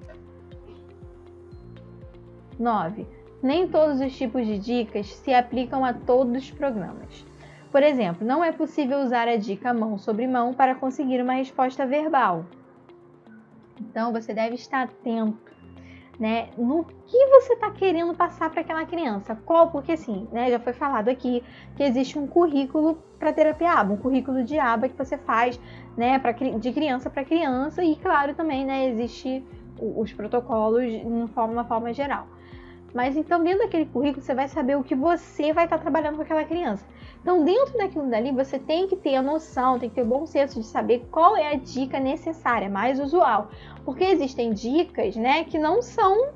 9. Nem todos os tipos de dicas se aplicam a todos os programas. Por exemplo, não é possível usar a dica mão sobre mão para conseguir uma resposta verbal. Então, você deve estar atento, né, no que você está querendo passar para aquela criança. Porque assim, né, já foi falado aqui que existe um currículo para terapia ABA, um currículo de ABA que você faz, né, de criança para criança, e claro também, né, existe os protocolos de uma forma geral. Mas então, dentro daquele currículo, você vai saber o que você vai estar trabalhando com aquela criança. Então, dentro daquilo dali, você tem que ter a noção, tem que ter o bom senso de saber qual é a dica necessária, mais usual. Porque existem dicas, né, que não são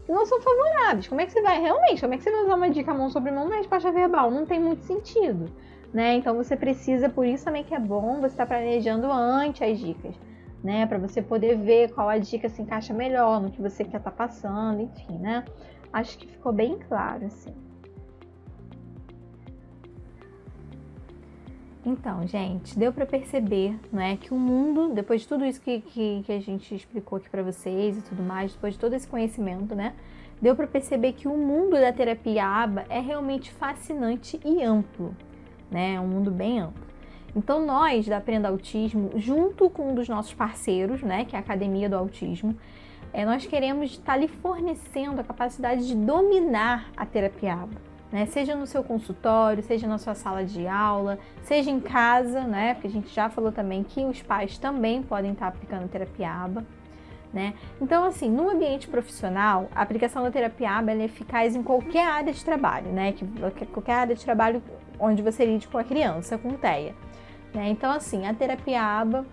favoráveis. Como é que você vai usar uma dica mão sobre mão na resposta verbal? Não tem muito sentido, né? Então, você precisa, por isso também que é bom você estar planejando antes as dicas, né, para você poder ver qual a dica se encaixa melhor no que você quer estar passando, enfim, né? Acho que ficou bem claro, assim. Então, gente, deu para perceber, né, que o mundo, depois de tudo isso que a gente explicou aqui para vocês e tudo mais, depois de todo esse conhecimento, né, deu para perceber que o mundo da terapia ABA é realmente fascinante e amplo, né, é um mundo bem amplo. Então, nós da Aprenda Autismo, junto com um dos nossos parceiros, né, que é a Academia do Autismo, nós queremos estar lhe fornecendo a capacidade de dominar a terapia ABA, né? Seja no seu consultório, seja na sua sala de aula, seja em casa, né? Porque a gente já falou também que os pais também podem estar aplicando terapia ABA, né? Então, assim, no ambiente profissional, a aplicação da terapia ABA é eficaz em qualquer área de trabalho, né? Qualquer área de trabalho onde você lide com a criança, com TEA, né? Então, assim, a terapia ABA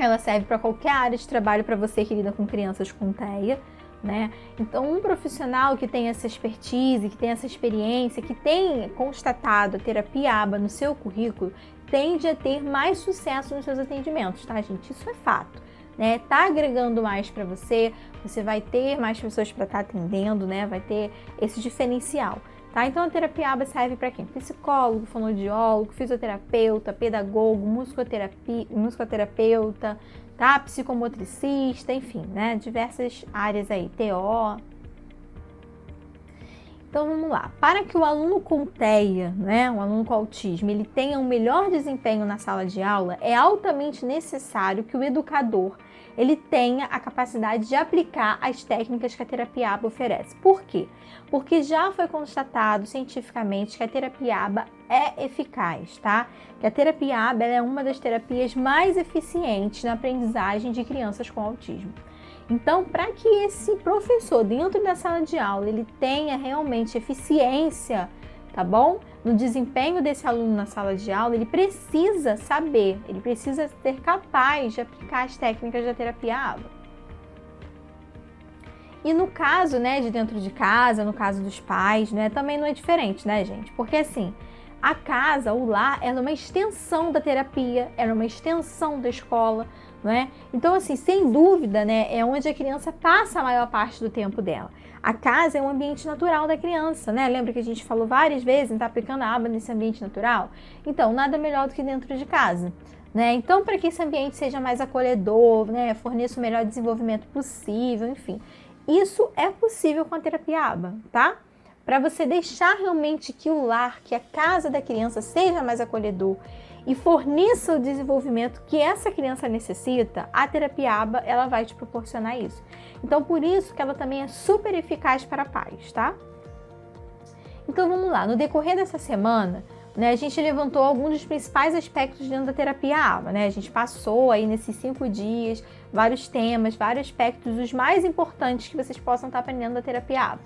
ela serve para qualquer área de trabalho para você que lida com crianças com TEA, né? Então, um profissional que tem essa expertise, que tem essa experiência, que tem constatado a terapia ABA no seu currículo, tende a ter mais sucesso nos seus atendimentos, tá, gente? Isso é fato, né? Tá agregando mais para você, você vai ter mais pessoas para estar atendendo, né? Vai ter esse diferencial. Tá? Então, a terapia ABA serve para quem? Psicólogo, fonoaudiólogo, fisioterapeuta, pedagogo, musicoterapeuta, tá? Psicomotricista, enfim, né? Diversas áreas aí, TO. Então, vamos lá. Para que o aluno com TEA, né, um aluno com autismo, ele tenha um melhor desempenho na sala de aula, é altamente necessário que o educador ele tenha a capacidade de aplicar as técnicas que a terapia ABA oferece. Por quê? Porque já foi constatado cientificamente que a terapia ABA é eficaz, tá? Que a terapia ABA é uma das terapias mais eficientes na aprendizagem de crianças com autismo. Então, para que esse professor dentro da sala de aula ele tenha realmente eficiência, tá bom? No desempenho desse aluno na sala de aula, ele precisa saber, ele precisa ser capaz de aplicar as técnicas da terapia ABA. E no caso, né, de dentro de casa, no caso dos pais, né, também não é diferente, né, gente? Porque assim, a casa, o lar, ela é uma extensão da terapia, ela é uma extensão da escola, não é? Então, assim, sem dúvida, né, é onde a criança passa a maior parte do tempo dela. A casa é um ambiente natural da criança, né? Lembra que a gente falou várias vezes, está aplicando a ABA nesse ambiente natural? Então, nada melhor do que dentro de casa, né? Então, para que esse ambiente seja mais acolhedor, né, forneça o melhor desenvolvimento possível, enfim, isso é possível com a terapia ABA, tá? Para você deixar realmente que o lar, que a casa da criança seja mais acolhedor e forneça o desenvolvimento que essa criança necessita, a terapia ABA ela vai te proporcionar isso. Então, por isso que ela também é super eficaz para pais, tá? Então, vamos lá. No decorrer dessa semana, né, a gente levantou alguns dos principais aspectos dentro da terapia ABA, né? A gente passou aí nesses 5 dias vários temas, vários aspectos, os mais importantes que vocês possam estar aprendendo da terapia ABA.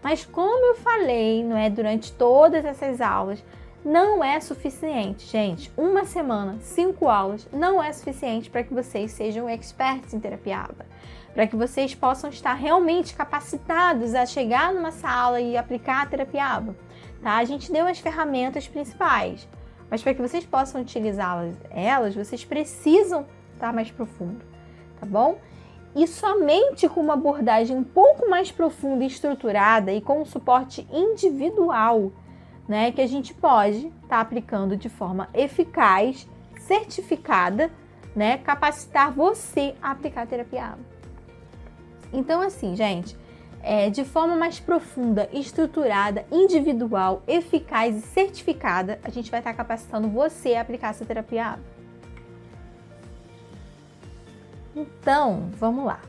Mas como eu falei, não é, durante todas essas aulas, não é suficiente, gente. Uma semana, 5 aulas, não é suficiente para que vocês sejam experts em terapia ABA. Para que vocês possam estar realmente capacitados a chegar numa sala e aplicar a terapia ABA. Tá? A gente deu as ferramentas principais, mas para que vocês possam utilizá-las, vocês precisam estar mais profundo, tá bom? E somente com uma abordagem um pouco mais profunda e estruturada e com um suporte individual, né, que a gente pode estar aplicando de forma eficaz, certificada, né, capacitar você a aplicar a terapia ABA. Então, assim, gente, de forma mais profunda, estruturada, individual, eficaz e certificada, a gente vai estar capacitando você a aplicar essa terapia ABA. Então, vamos lá.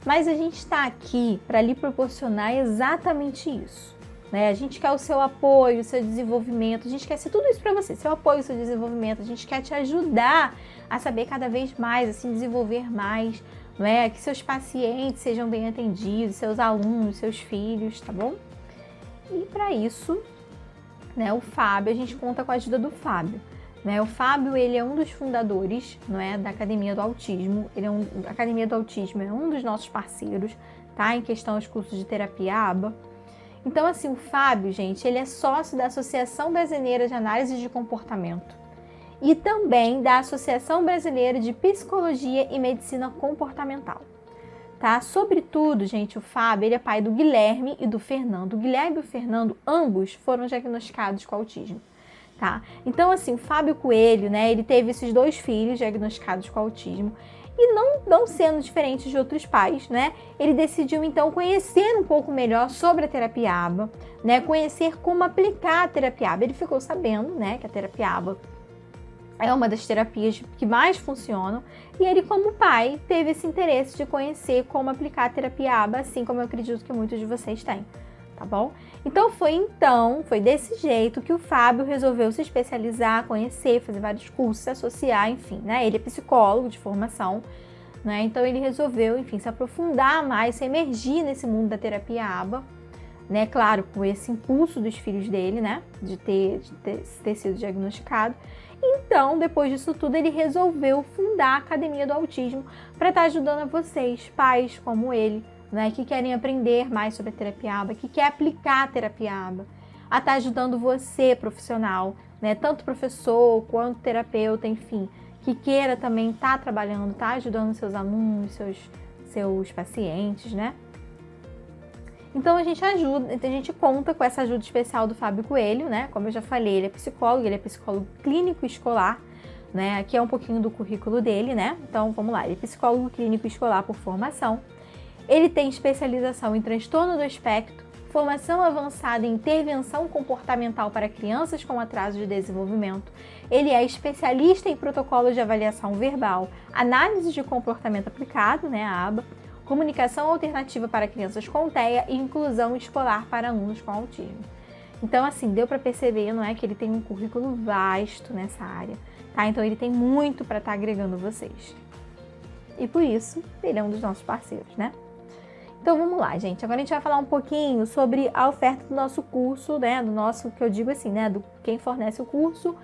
Mas a gente está aqui para lhe proporcionar exatamente isso, né? A gente quer o seu apoio, o seu desenvolvimento, a gente quer ser tudo isso para você, seu apoio, seu desenvolvimento, a gente quer te ajudar a saber cada vez mais, a se desenvolver mais, não é? Que seus pacientes sejam bem atendidos, seus alunos, seus filhos, tá bom? E para isso, né, o Fábio, a gente conta com a ajuda do Fábio. Né? O Fábio, ele é um dos fundadores, não é, da Academia do Autismo. A Academia do Autismo é um dos nossos parceiros, tá? Em questão aos cursos de terapia ABA. Então, assim, o Fábio, gente, ele é sócio da Associação Brasileira de Análise de Comportamento e também da Associação Brasileira de Psicologia e Medicina Comportamental, tá? Sobretudo, gente, o Fábio, ele é pai do Guilherme e do Fernando. O Guilherme e o Fernando, ambos foram diagnosticados com autismo. Tá? Então, assim, o Fábio Coelho, né, ele teve esses 2 filhos diagnosticados com autismo e não sendo diferente de outros pais, né, ele decidiu, então, conhecer um pouco melhor sobre a terapia ABA, né, conhecer como aplicar a terapia ABA. Ele ficou sabendo, né, que a terapia ABA é uma das terapias que mais funcionam e ele, como pai, teve esse interesse de conhecer como aplicar a terapia ABA, assim como eu acredito que muitos de vocês têm. Tá bom? Então foi desse jeito que o Fábio resolveu se especializar, conhecer, fazer vários cursos, se associar, enfim, né? Ele é psicólogo de formação, né? Então ele resolveu, enfim, se aprofundar mais, se emergir nesse mundo da terapia ABA, né? Claro, com esse impulso dos filhos dele, né? De ter sido diagnosticado. Então, depois disso tudo, ele resolveu fundar a Academia do Autismo para estar ajudando a vocês, pais como ele, né, que querem aprender mais sobre a terapia ABA, que quer aplicar a terapia ABA, a estar ajudando você, profissional, né, tanto professor quanto terapeuta, enfim, que queira também estar trabalhando, estar ajudando seus alunos, seus pacientes, né? Então a gente conta com essa ajuda especial do Fábio Coelho, né? Como eu já falei, ele é psicólogo clínico escolar, né? Aqui é um pouquinho do currículo dele, né? Então vamos lá, ele é psicólogo clínico escolar por formação. Ele tem especialização em transtorno do espectro, formação avançada em intervenção comportamental para crianças com atraso de desenvolvimento. Ele é especialista em protocolos de avaliação verbal, análise de comportamento aplicado, né, a ABA, comunicação alternativa para crianças com TEA e inclusão escolar para alunos com autismo. Então, assim, deu para perceber, não é, que ele tem um currículo vasto nessa área, tá? Então, ele tem muito para estar agregando vocês. E por isso, ele é um dos nossos parceiros, né? Então vamos lá, gente. Agora a gente vai falar um pouquinho sobre a oferta do nosso curso, né? Do nosso, que eu digo assim, né? Do quem fornece o curso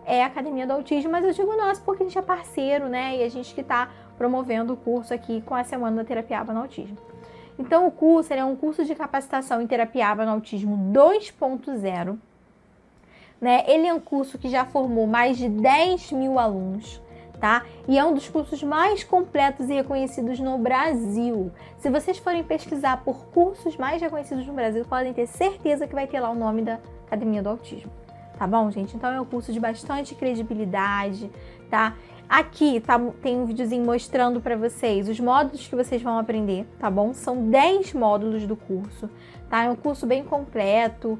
é a Academia do Autismo, mas eu digo nosso porque a gente é parceiro, né? E a gente que está promovendo o curso aqui com a Semana da Terapia ABA no Autismo. Então o curso é um curso de capacitação em terapia ABA no Autismo 2.0, né? Ele é um curso que já formou mais de 10 mil alunos. Tá? E é um dos cursos mais completos e reconhecidos no Brasil. Se vocês forem pesquisar por cursos mais reconhecidos no Brasil, podem ter certeza que vai ter lá o nome da Academia do Autismo. Tá bom, gente? Então é um curso de bastante credibilidade, tá? Aqui tem um videozinho mostrando para vocês os módulos que vocês vão aprender, tá bom? São 10 módulos do curso, tá? É um curso bem completo,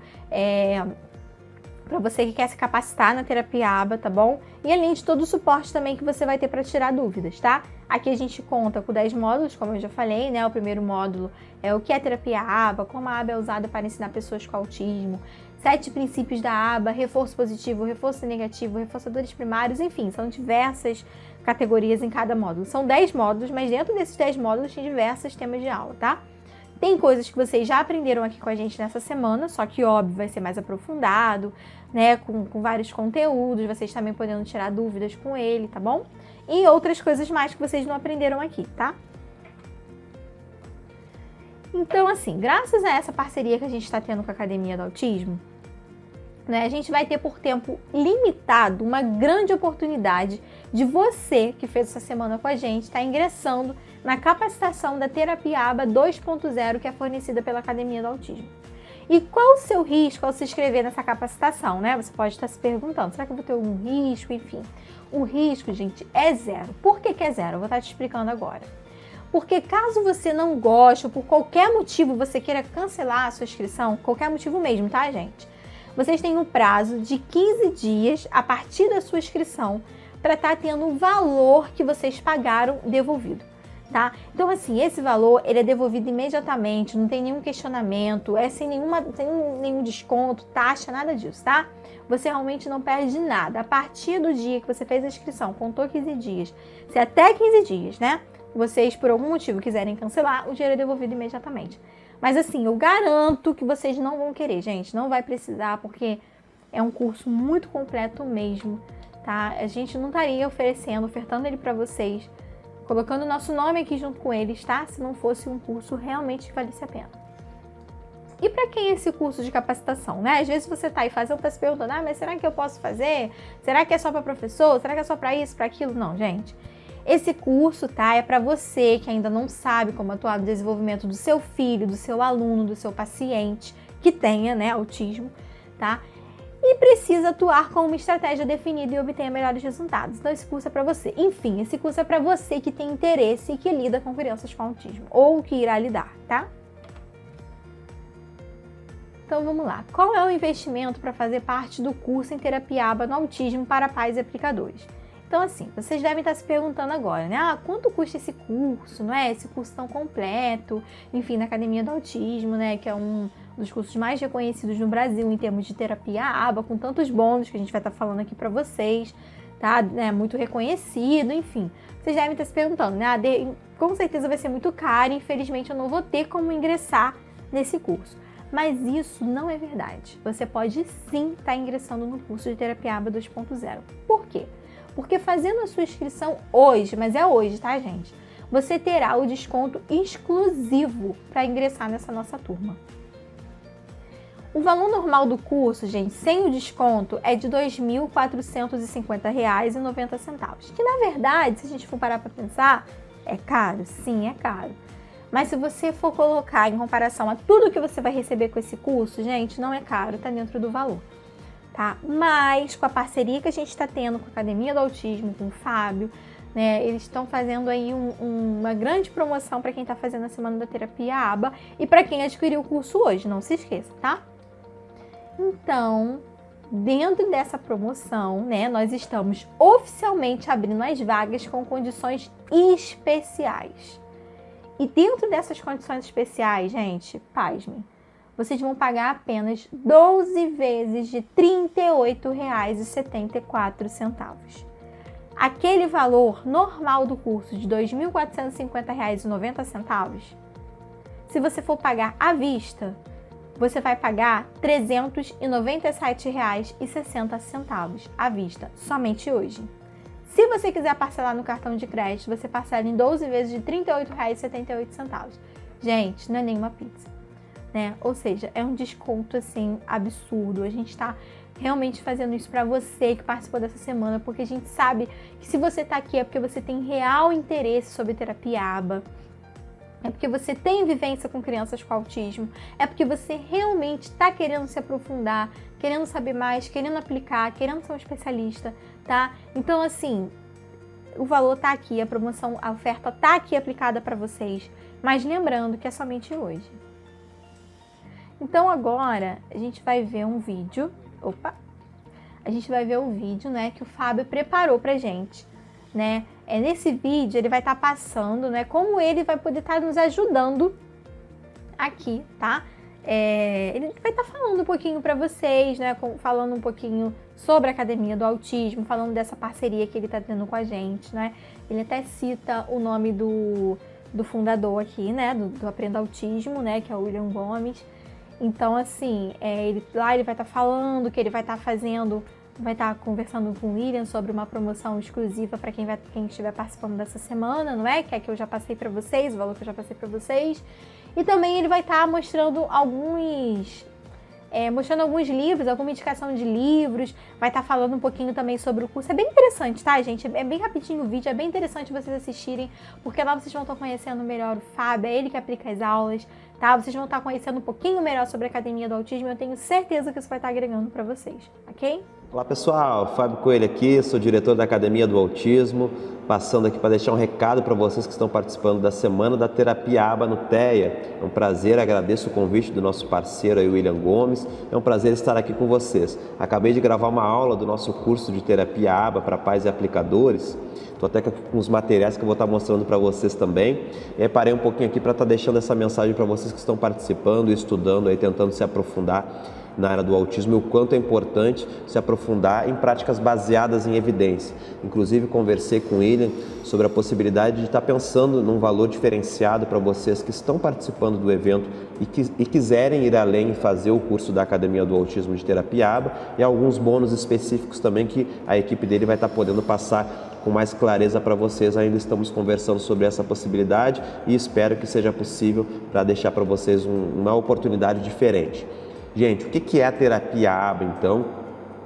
para você que quer se capacitar na terapia ABA, tá bom? E além de todo o suporte também que você vai ter para tirar dúvidas, tá? Aqui a gente conta com 10 módulos, como eu já falei, né? O primeiro módulo é o que é terapia ABA, como a ABA é usada para ensinar pessoas com autismo, 7 princípios da ABA, reforço positivo, reforço negativo, reforçadores primários, enfim, são diversas categorias em cada módulo. São 10 módulos, mas dentro desses 10 módulos tem diversos temas de aula, tá? Tem coisas que vocês já aprenderam aqui com a gente nessa semana, só que, óbvio, vai ser mais aprofundado, né, com vários conteúdos, vocês também podendo tirar dúvidas com ele, tá bom? E outras coisas mais que vocês não aprenderam aqui, tá? Então, assim, graças a essa parceria que a gente está tendo com a Academia do Autismo, né, a gente vai ter por tempo limitado uma grande oportunidade de você, que fez essa semana com a gente, estar ingressando na capacitação da terapia ABA 2.0 que é fornecida pela Academia do Autismo. E qual o seu risco ao se inscrever nessa capacitação, né? Você pode estar se perguntando, será que eu vou ter algum risco? Enfim, o risco, gente, é zero. Por que é zero? Eu vou estar te explicando agora. Porque caso você não goste ou por qualquer motivo você queira cancelar a sua inscrição, qualquer motivo mesmo, tá, gente? Vocês têm um prazo de 15 dias a partir da sua inscrição para estar tendo o valor que vocês pagaram devolvido, tá? Então, assim, esse valor, ele é devolvido imediatamente, não tem nenhum questionamento, sem nenhum desconto, taxa, nada disso, tá? Você realmente não perde nada. A partir do dia que você fez a inscrição, contou 15 dias, se até 15 dias, né? Vocês, por algum motivo, quiserem cancelar, o dinheiro é devolvido imediatamente. Mas assim, eu garanto que vocês não vão querer, gente. Não vai precisar, porque é um curso muito completo mesmo, tá? A gente não estaria ofertando ele para vocês, colocando o nosso nome aqui junto com eles, tá? Se não fosse um curso realmente que valesse a pena. E para quem é esse curso de capacitação, né? Às vezes você tá aí fazendo, tá se perguntando, mas será que eu posso fazer? Será que é só para professor? Será que é só para isso, para aquilo? Não, gente. Esse curso, tá, é para você que ainda não sabe como atuar no desenvolvimento do seu filho, do seu aluno, do seu paciente que tenha, né, autismo, tá? E precisa atuar com uma estratégia definida e obtenha melhores resultados. Então esse curso é para você. Enfim, esse curso é para você que tem interesse e que lida com crianças com autismo ou que irá lidar, tá? Então vamos lá. Qual é o investimento para fazer parte do curso em terapia ABA no autismo para pais e aplicadores? Então, assim, vocês devem estar se perguntando agora, né? Quanto custa esse curso, não é? Esse curso tão completo, enfim, na Academia do Autismo, né? Que é um dos cursos mais reconhecidos no Brasil em termos de terapia ABA, com tantos bônus que a gente vai estar falando aqui para vocês, tá? Muito reconhecido, enfim. Vocês devem estar se perguntando, né? Com certeza vai ser muito caro e, infelizmente, eu não vou ter como ingressar nesse curso. Mas isso não é verdade. Você pode sim estar ingressando no curso de terapia ABA 2.0. Por quê? Porque fazendo a sua inscrição hoje, mas é hoje, tá, gente? Você terá o desconto exclusivo para ingressar nessa nossa turma. O valor normal do curso, gente, sem o desconto, é de R$ 2.450,90. Que, na verdade, se a gente for parar para pensar, é caro? Sim, é caro. Mas se você for colocar em comparação a tudo que você vai receber com esse curso, gente, não é caro, tá dentro do valor. Tá? Mas com a parceria que a gente está tendo com a Academia do Autismo, com o Fábio, né, eles estão fazendo aí uma grande promoção para quem está fazendo a Semana da Terapia ABA e para quem adquiriu o curso hoje, não se esqueça, tá? Então, dentro dessa promoção, né, nós estamos oficialmente abrindo as vagas com condições especiais. E dentro dessas condições especiais, gente, pasmem, vocês vão pagar apenas 12 vezes de R$ 38,74. Aquele valor normal do curso de R$ 2.450,90, se você for pagar à vista, você vai pagar R$ 397,60 à vista, somente hoje. Se você quiser parcelar no cartão de crédito, você parcela em 12 vezes de R$ 38,78. Gente, não é nenhuma pizza. Né? Ou seja, é um desconto assim absurdo. A gente está realmente fazendo isso para você que participou dessa semana, porque a gente sabe que se você está aqui é porque você tem real interesse sobre terapia ABA, é porque você tem vivência com crianças com autismo, é porque você realmente está querendo se aprofundar, querendo saber mais, querendo aplicar, querendo ser um especialista, tá? Então, assim, o valor tá aqui, a promoção, a oferta tá aqui aplicada para vocês, mas lembrando que é somente hoje. Então agora a gente vai ver um vídeo, a gente vai ver o vídeo, né, que o Fábio preparou pra gente, né? Nesse vídeo ele vai estar passando, né, como ele vai poder estar nos ajudando aqui, tá? Ele vai estar falando um pouquinho para vocês, né, falando um pouquinho sobre a Academia do Autismo, falando dessa parceria que ele está tendo com a gente, né? Ele até cita o nome do fundador aqui, né, do Aprenda Autismo, né, que é o William Gomes. Então, assim, ele vai estar falando que ele vai estar fazendo, vai estar conversando com o William sobre uma promoção exclusiva para quem estiver participando dessa semana, não é? Que é que eu já passei para vocês, o valor que eu já passei para vocês. E também ele vai estar mostrando alguns livros, alguma indicação de livros, vai estar falando um pouquinho também sobre o curso. É bem interessante, tá, gente? É bem rapidinho o vídeo, é bem interessante vocês assistirem, porque lá vocês vão estar conhecendo melhor o Fábio, é ele que aplica as aulas, tá? Vocês vão estar conhecendo um pouquinho melhor sobre a Academia do Autismo, eu tenho certeza que isso vai estar agregando para vocês, ok? Olá pessoal, Fábio Coelho aqui, sou diretor da Academia do Autismo, passando aqui para deixar um recado para vocês que estão participando da Semana da Terapia ABA no TEA. É um prazer, agradeço o convite do nosso parceiro aí, William Gomes, é um prazer estar aqui com vocês. Acabei de gravar uma aula do nosso curso de Terapia ABA para pais e aplicadores, estou até com os materiais que eu vou estar mostrando para vocês também. E aí parei um pouquinho aqui para estar deixando essa mensagem para vocês que estão participando e estudando, aí, tentando se aprofundar na área do autismo e o quanto é importante se aprofundar em práticas baseadas em evidência. Inclusive conversei com o William sobre a possibilidade de estar pensando num valor diferenciado para vocês que estão participando do evento e quiserem ir além e fazer o curso da Academia do Autismo de Terapia ABA, e alguns bônus específicos também que a equipe dele vai estar podendo passar com mais clareza para vocês. Ainda estamos conversando sobre essa possibilidade e espero que seja possível para deixar para vocês uma oportunidade diferente. Gente, o que é a terapia ABA, então?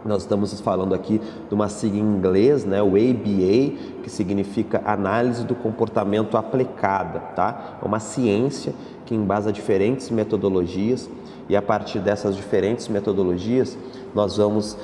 Nós estamos falando aqui de uma sigla em inglês, né? O ABA, que significa Análise do Comportamento Aplicada, tá? É uma ciência que embasa diferentes metodologias e a partir dessas diferentes metodologias nós vamos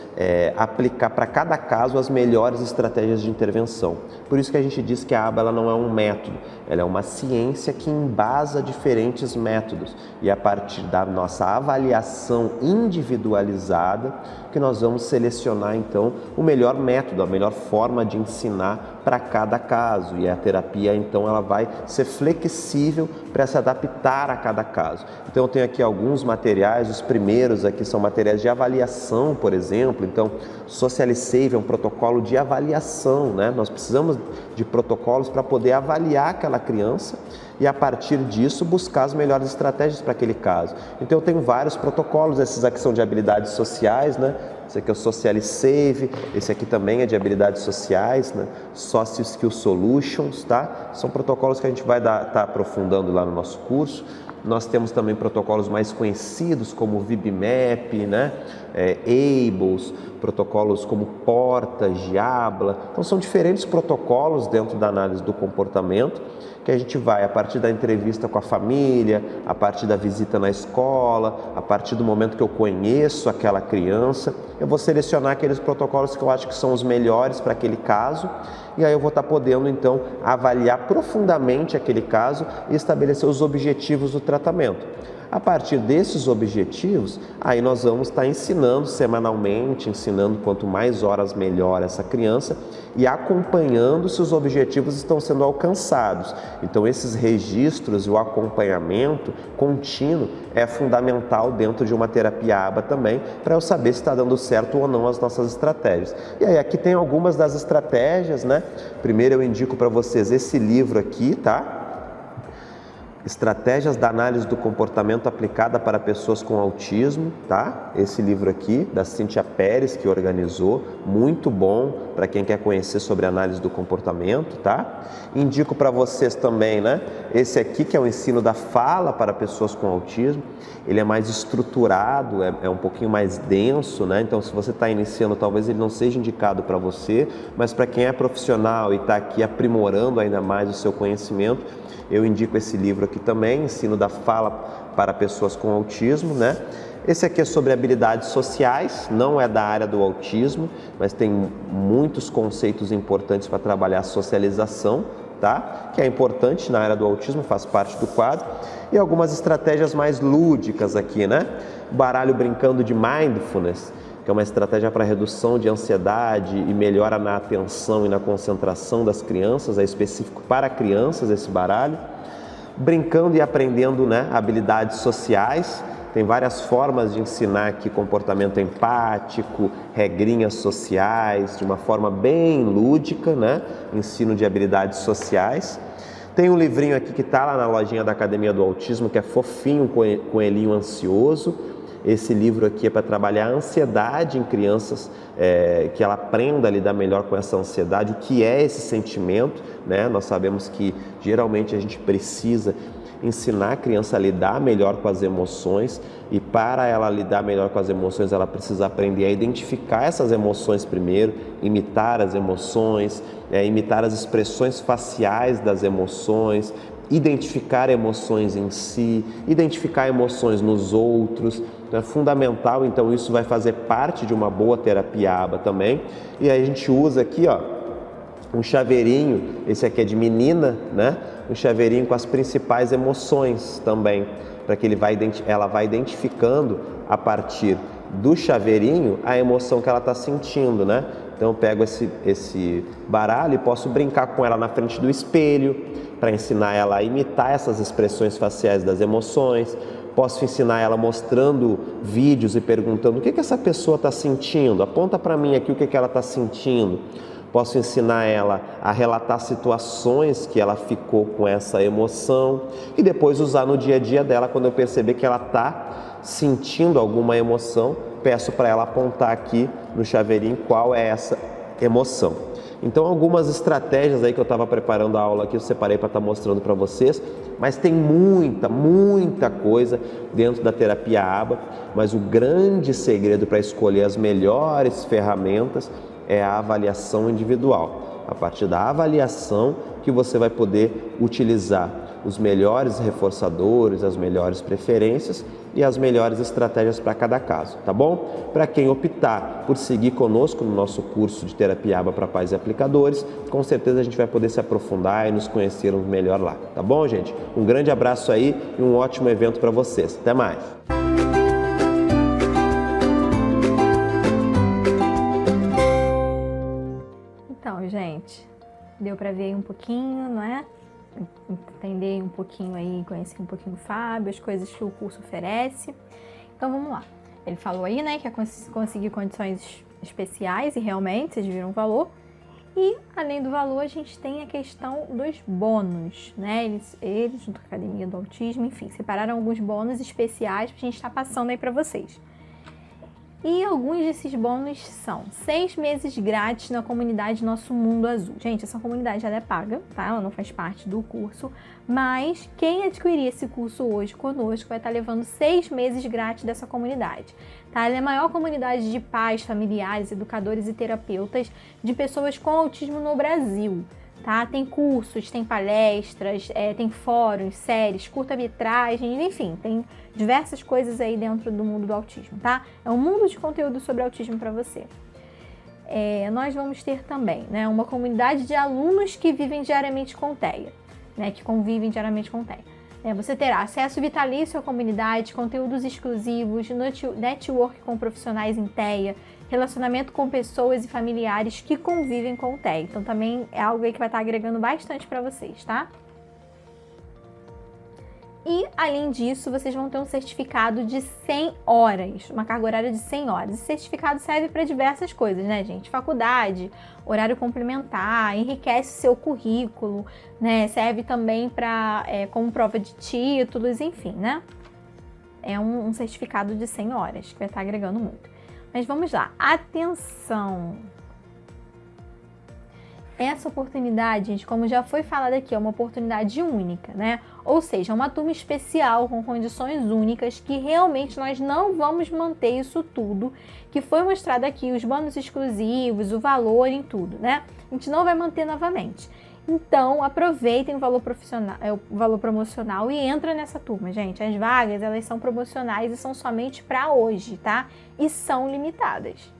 aplicar para cada caso as melhores estratégias de intervenção. Por isso que a gente diz que a ABA ela não é um método, ela é uma ciência que embasa diferentes métodos e a partir da nossa avaliação individualizada que nós vamos selecionar então o melhor método, a melhor forma de ensinar para cada caso, e a terapia então ela vai ser flexível para se adaptar a cada caso. Então eu tenho aqui alguns materiais, os primeiros aqui são materiais de avaliação, por exemplo. Então Socialisave é um protocolo de avaliação, né? Nós precisamos de protocolos para poder avaliar aquela criança e a partir disso buscar as melhores estratégias para aquele caso. Então eu tenho vários protocolos, esses aqui são de habilidades sociais, né? Esse aqui é o Socialisave, esse aqui também é de habilidades sociais, né? Socio Skill Solutions, tá? São protocolos que a gente vai estar aprofundando lá no nosso curso. Nós temos também protocolos mais conhecidos como o VibMap, né? Ables, protocolos como Porta, Giabla. Então são diferentes protocolos dentro da análise do comportamento que a gente vai, a partir da entrevista com a família, a partir da visita na escola, a partir do momento que eu conheço aquela criança, eu vou selecionar aqueles protocolos que eu acho que são os melhores para aquele caso, e aí eu vou estar podendo então avaliar profundamente aquele caso e estabelecer os objetivos do tratamento. A partir desses objetivos, aí nós vamos estar ensinando semanalmente, ensinando quanto mais horas melhor essa criança e acompanhando se os objetivos estão sendo alcançados. Então esses registros e o acompanhamento contínuo é fundamental dentro de uma terapia ABA também, para eu saber se está dando certo ou não as nossas estratégias. E aí aqui tem algumas das estratégias, né? Primeiro eu indico para vocês esse livro aqui, tá? Estratégias da Análise do Comportamento Aplicada para Pessoas com Autismo, tá? Esse livro aqui, da Cíntia Pérez, que organizou, muito bom para quem quer conhecer sobre análise do comportamento, tá? Indico para vocês também, né? Esse aqui que é o ensino da fala para pessoas com autismo, ele é mais estruturado, é um pouquinho mais denso, né? Então, se você está iniciando, talvez ele não seja indicado para você, mas para quem é profissional e está aqui aprimorando ainda mais o seu conhecimento, eu indico esse livro aqui também, Ensino da Fala para Pessoas com Autismo, né? Esse aqui é sobre habilidades sociais, não é da área do autismo, mas tem muitos conceitos importantes para trabalhar a socialização, tá? Que é importante na área do autismo, faz parte do quadro. E algumas estratégias mais lúdicas aqui, né? Baralho brincando de mindfulness, que é uma estratégia para redução de ansiedade e melhora na atenção e na concentração das crianças, é específico para crianças esse baralho. Brincando e aprendendo, né, habilidades sociais, tem várias formas de ensinar aqui comportamento empático, regrinhas sociais, de uma forma bem lúdica, né? Ensino de habilidades sociais. Tem um livrinho aqui que está lá na lojinha da Academia do Autismo, que é fofinho, coelhinho ansioso. Esse livro aqui é para trabalhar a ansiedade em crianças, que ela aprenda a lidar melhor com essa ansiedade, o que é esse sentimento, né? Nós sabemos que geralmente a gente precisa ensinar a criança a lidar melhor com as emoções, e para ela lidar melhor com as emoções, ela precisa aprender a identificar essas emoções primeiro, imitar as emoções, imitar as expressões faciais das emoções, identificar emoções em si, identificar emoções nos outros. Então é fundamental, então isso vai fazer parte de uma boa terapia ABA também. E aí a gente usa aqui, ó, um chaveirinho, esse aqui é de menina, né? Um chaveirinho com as principais emoções também, para que ela vai identificando a partir do chaveirinho a emoção que ela está sentindo, né? Então eu pego esse baralho e posso brincar com ela na frente do espelho para ensinar ela a imitar essas expressões faciais das emoções. Posso ensinar ela mostrando vídeos e perguntando o que essa pessoa está sentindo, aponta para mim aqui o que ela está sentindo. Posso ensinar ela a relatar situações que ela ficou com essa emoção e depois usar no dia a dia dela. Quando eu perceber que ela está sentindo alguma emoção, peço para ela apontar aqui no chaveirinho qual é essa emoção. Então, algumas estratégias aí que eu estava preparando a aula aqui, eu separei para estar mostrando para vocês, mas tem muita coisa dentro da terapia ABA, mas o grande segredo para escolher as melhores ferramentas é a avaliação individual. A partir da avaliação que você vai poder utilizar os melhores reforçadores, as melhores preferências e as melhores estratégias para cada caso, tá bom? Para quem optar por seguir conosco no nosso curso de terapia ABA para pais e aplicadores, com certeza a gente vai poder se aprofundar e nos conhecermos melhor lá, tá bom, gente? Um grande abraço aí e um ótimo evento para vocês. Até mais! Então, gente, deu para ver aí um pouquinho, não é? Entender um pouquinho aí, conhecer um pouquinho o Fábio, as coisas que o curso oferece. Então vamos lá. Ele falou aí, né, que é conseguir condições especiais e realmente vocês viram o valor. E além do valor, a gente tem a questão dos bônus, né? Eles junto com a Academia do Autismo, enfim, separaram alguns bônus especiais pra gente estar passando aí para vocês. E alguns desses bônus são 6 meses grátis na comunidade Nosso Mundo Azul. Gente, essa comunidade ela é paga, tá? Ela não faz parte do curso, mas quem adquirir esse curso hoje conosco vai estar levando 6 meses grátis dessa comunidade, tá? Ela é a maior comunidade de pais, familiares, educadores e terapeutas de pessoas com autismo no Brasil. Tá? Tem cursos, tem palestras, tem fóruns, séries, curta-metragens, enfim, tem diversas coisas aí dentro do mundo do autismo, tá? É um mundo de conteúdo sobre autismo para você. Nós vamos ter também, né, uma comunidade de alunos que vivem diariamente com TEA, né, que convivem diariamente com TEA. Você terá acesso vitalício à comunidade, conteúdos exclusivos, network com profissionais em TEA, relacionamento com pessoas e familiares que convivem com o TEA. Então também é algo aí que vai estar agregando bastante para vocês, tá? E além disso, vocês vão ter um certificado de 100 horas, uma carga horária de 100 horas. Esse certificado serve para diversas coisas, né, gente? Faculdade, horário complementar, enriquece seu currículo, né? Serve também para como prova de títulos, enfim, né? É um certificado de 100 horas que vai estar agregando muito. Mas vamos lá, atenção! Essa oportunidade, gente, como já foi falado aqui, é uma oportunidade única, né? Ou seja, é uma turma especial com condições únicas que realmente nós não vamos manter isso tudo que foi mostrado aqui, os bônus exclusivos, o valor em tudo, né? A gente não vai manter novamente. Então, aproveitem o valor promocional e entra nessa turma, gente. As vagas, elas são promocionais e são somente para hoje, tá? E são limitadas.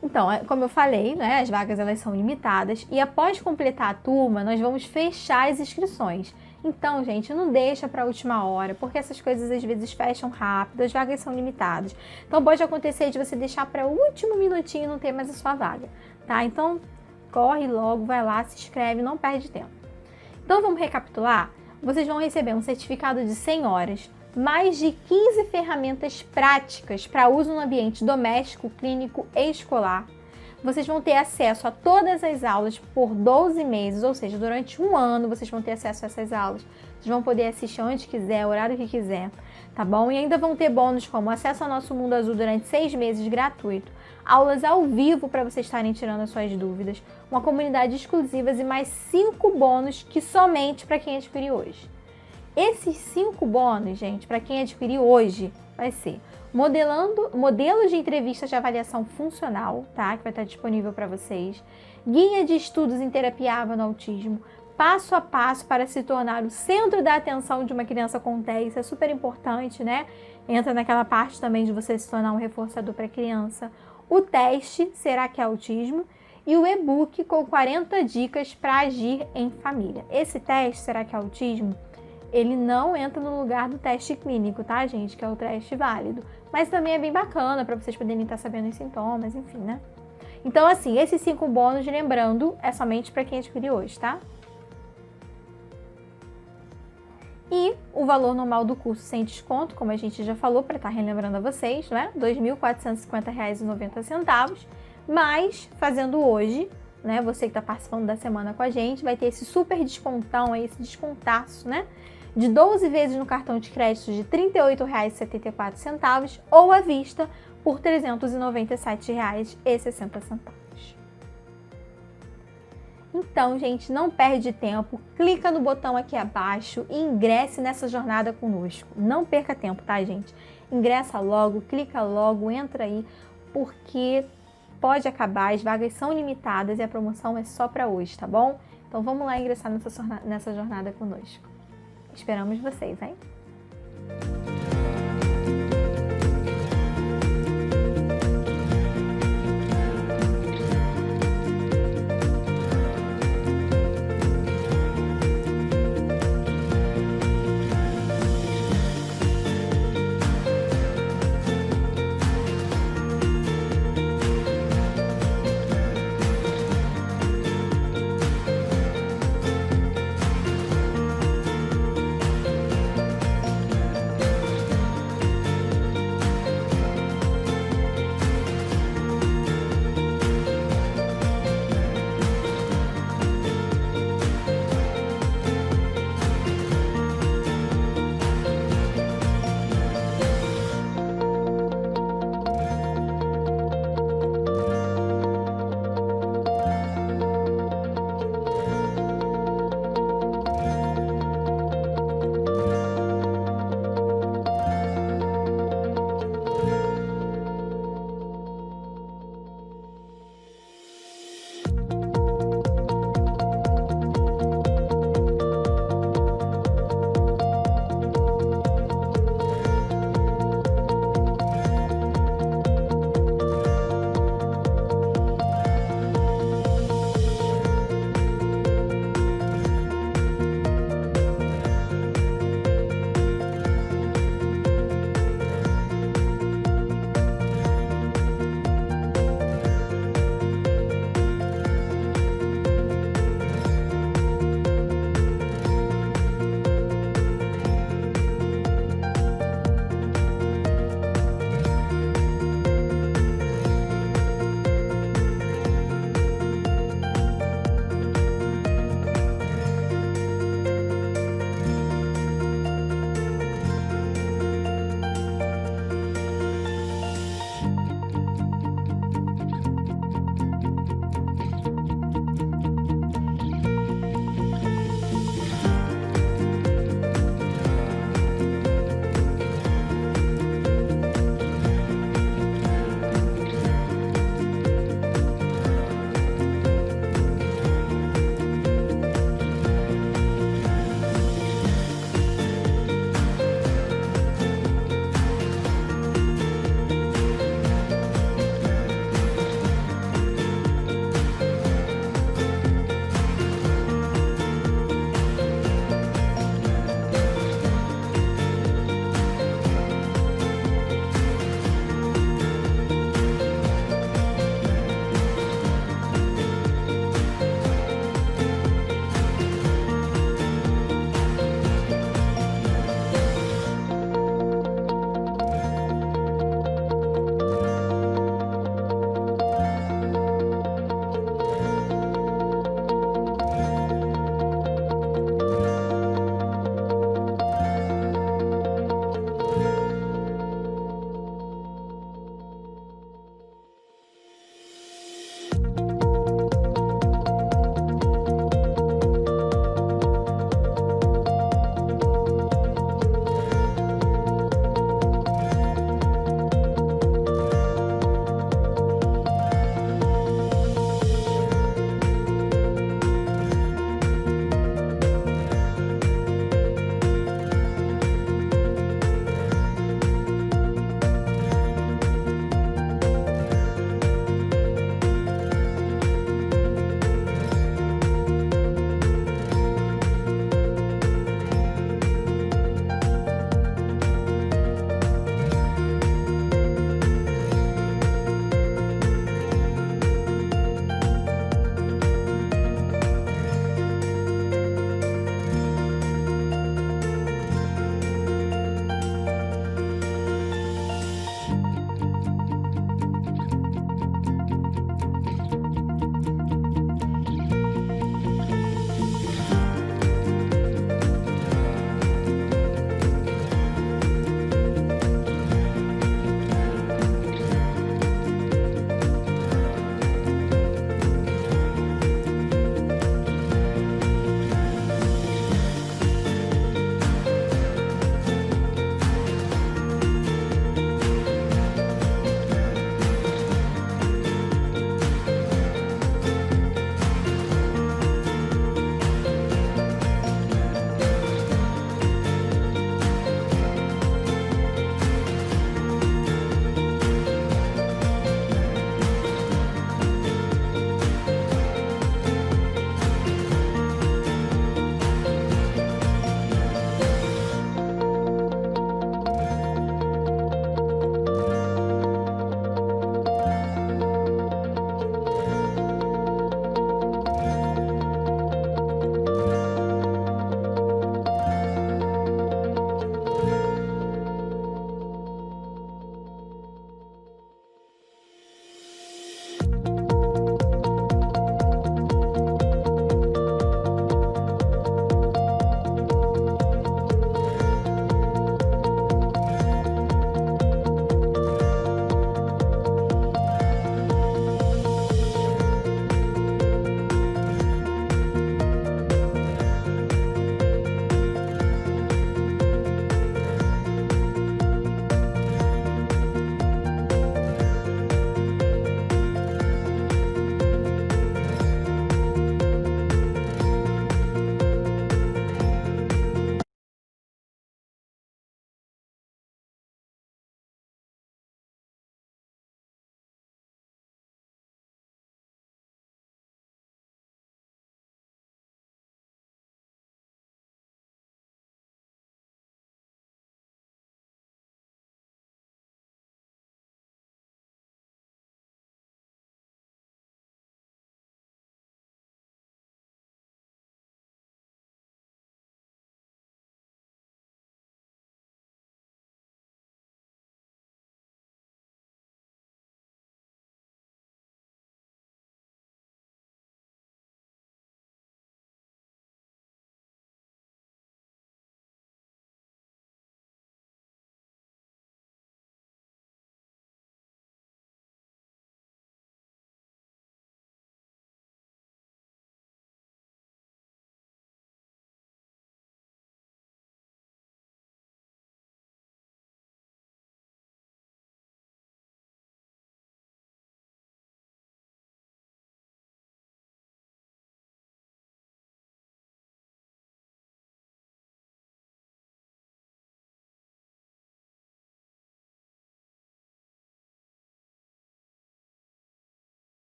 Então, como eu falei, né, as vagas elas são limitadas e após completar a turma, nós vamos fechar as inscrições. Então, gente, não deixa para a última hora, porque essas coisas às vezes fecham rápido, as vagas são limitadas. Então, pode acontecer de você deixar para o último minutinho e não ter mais a sua vaga, tá? Então, corre logo, vai lá, se inscreve, não perde tempo. Então, vamos recapitular? Vocês vão receber um certificado de 100 horas, mais de 15 ferramentas práticas para uso no ambiente doméstico, clínico e escolar. Vocês vão ter acesso a todas as aulas por 12 meses, ou seja, durante um ano vocês vão ter acesso a essas aulas. Vocês vão poder assistir onde quiser, horário que quiser, tá bom? E ainda vão ter bônus como acesso ao Nosso Mundo Azul durante 6 meses gratuito, aulas ao vivo para vocês estarem tirando as suas dúvidas, uma comunidade exclusiva e mais 5 bônus que somente para quem adquirir hoje. Esses 5 bônus, gente, para quem adquirir hoje, vai ser modelos de entrevistas de avaliação funcional, tá? Que vai estar disponível para vocês, guia de estudos em terapia ABA no autismo, passo a passo para se tornar o centro da atenção de uma criança com TEA. Isso é super importante, né? Entra naquela parte também de você se tornar um reforçador para a criança. O teste, será que é autismo? E o e-book com 40 dicas para agir em família. Esse teste, será que é autismo? Ele não entra no lugar do teste clínico, tá, gente? Que é o teste válido. Mas também é bem bacana para vocês poderem estar sabendo os sintomas, enfim, né? Então, assim, esses 5 bônus, lembrando, é somente para quem adquirir hoje, tá? E o valor normal do curso sem desconto, como a gente já falou, para estar relembrando a vocês, né? R$ 2.450,90. Mas, fazendo hoje, né? Você que está participando da semana com a gente, vai ter esse super descontão aí, esse descontaço, né? De 12 vezes no cartão de crédito de R$ 38,74 ou à vista por R$ 397,60. Então, gente, não perde tempo, clica no botão aqui abaixo e ingresse nessa jornada conosco. Não perca tempo, tá, gente? Ingressa logo, clica logo, entra aí, porque pode acabar, as vagas são limitadas e a promoção é só para hoje, tá bom? Então vamos lá ingressar nessa jornada conosco. Esperamos vocês, hein?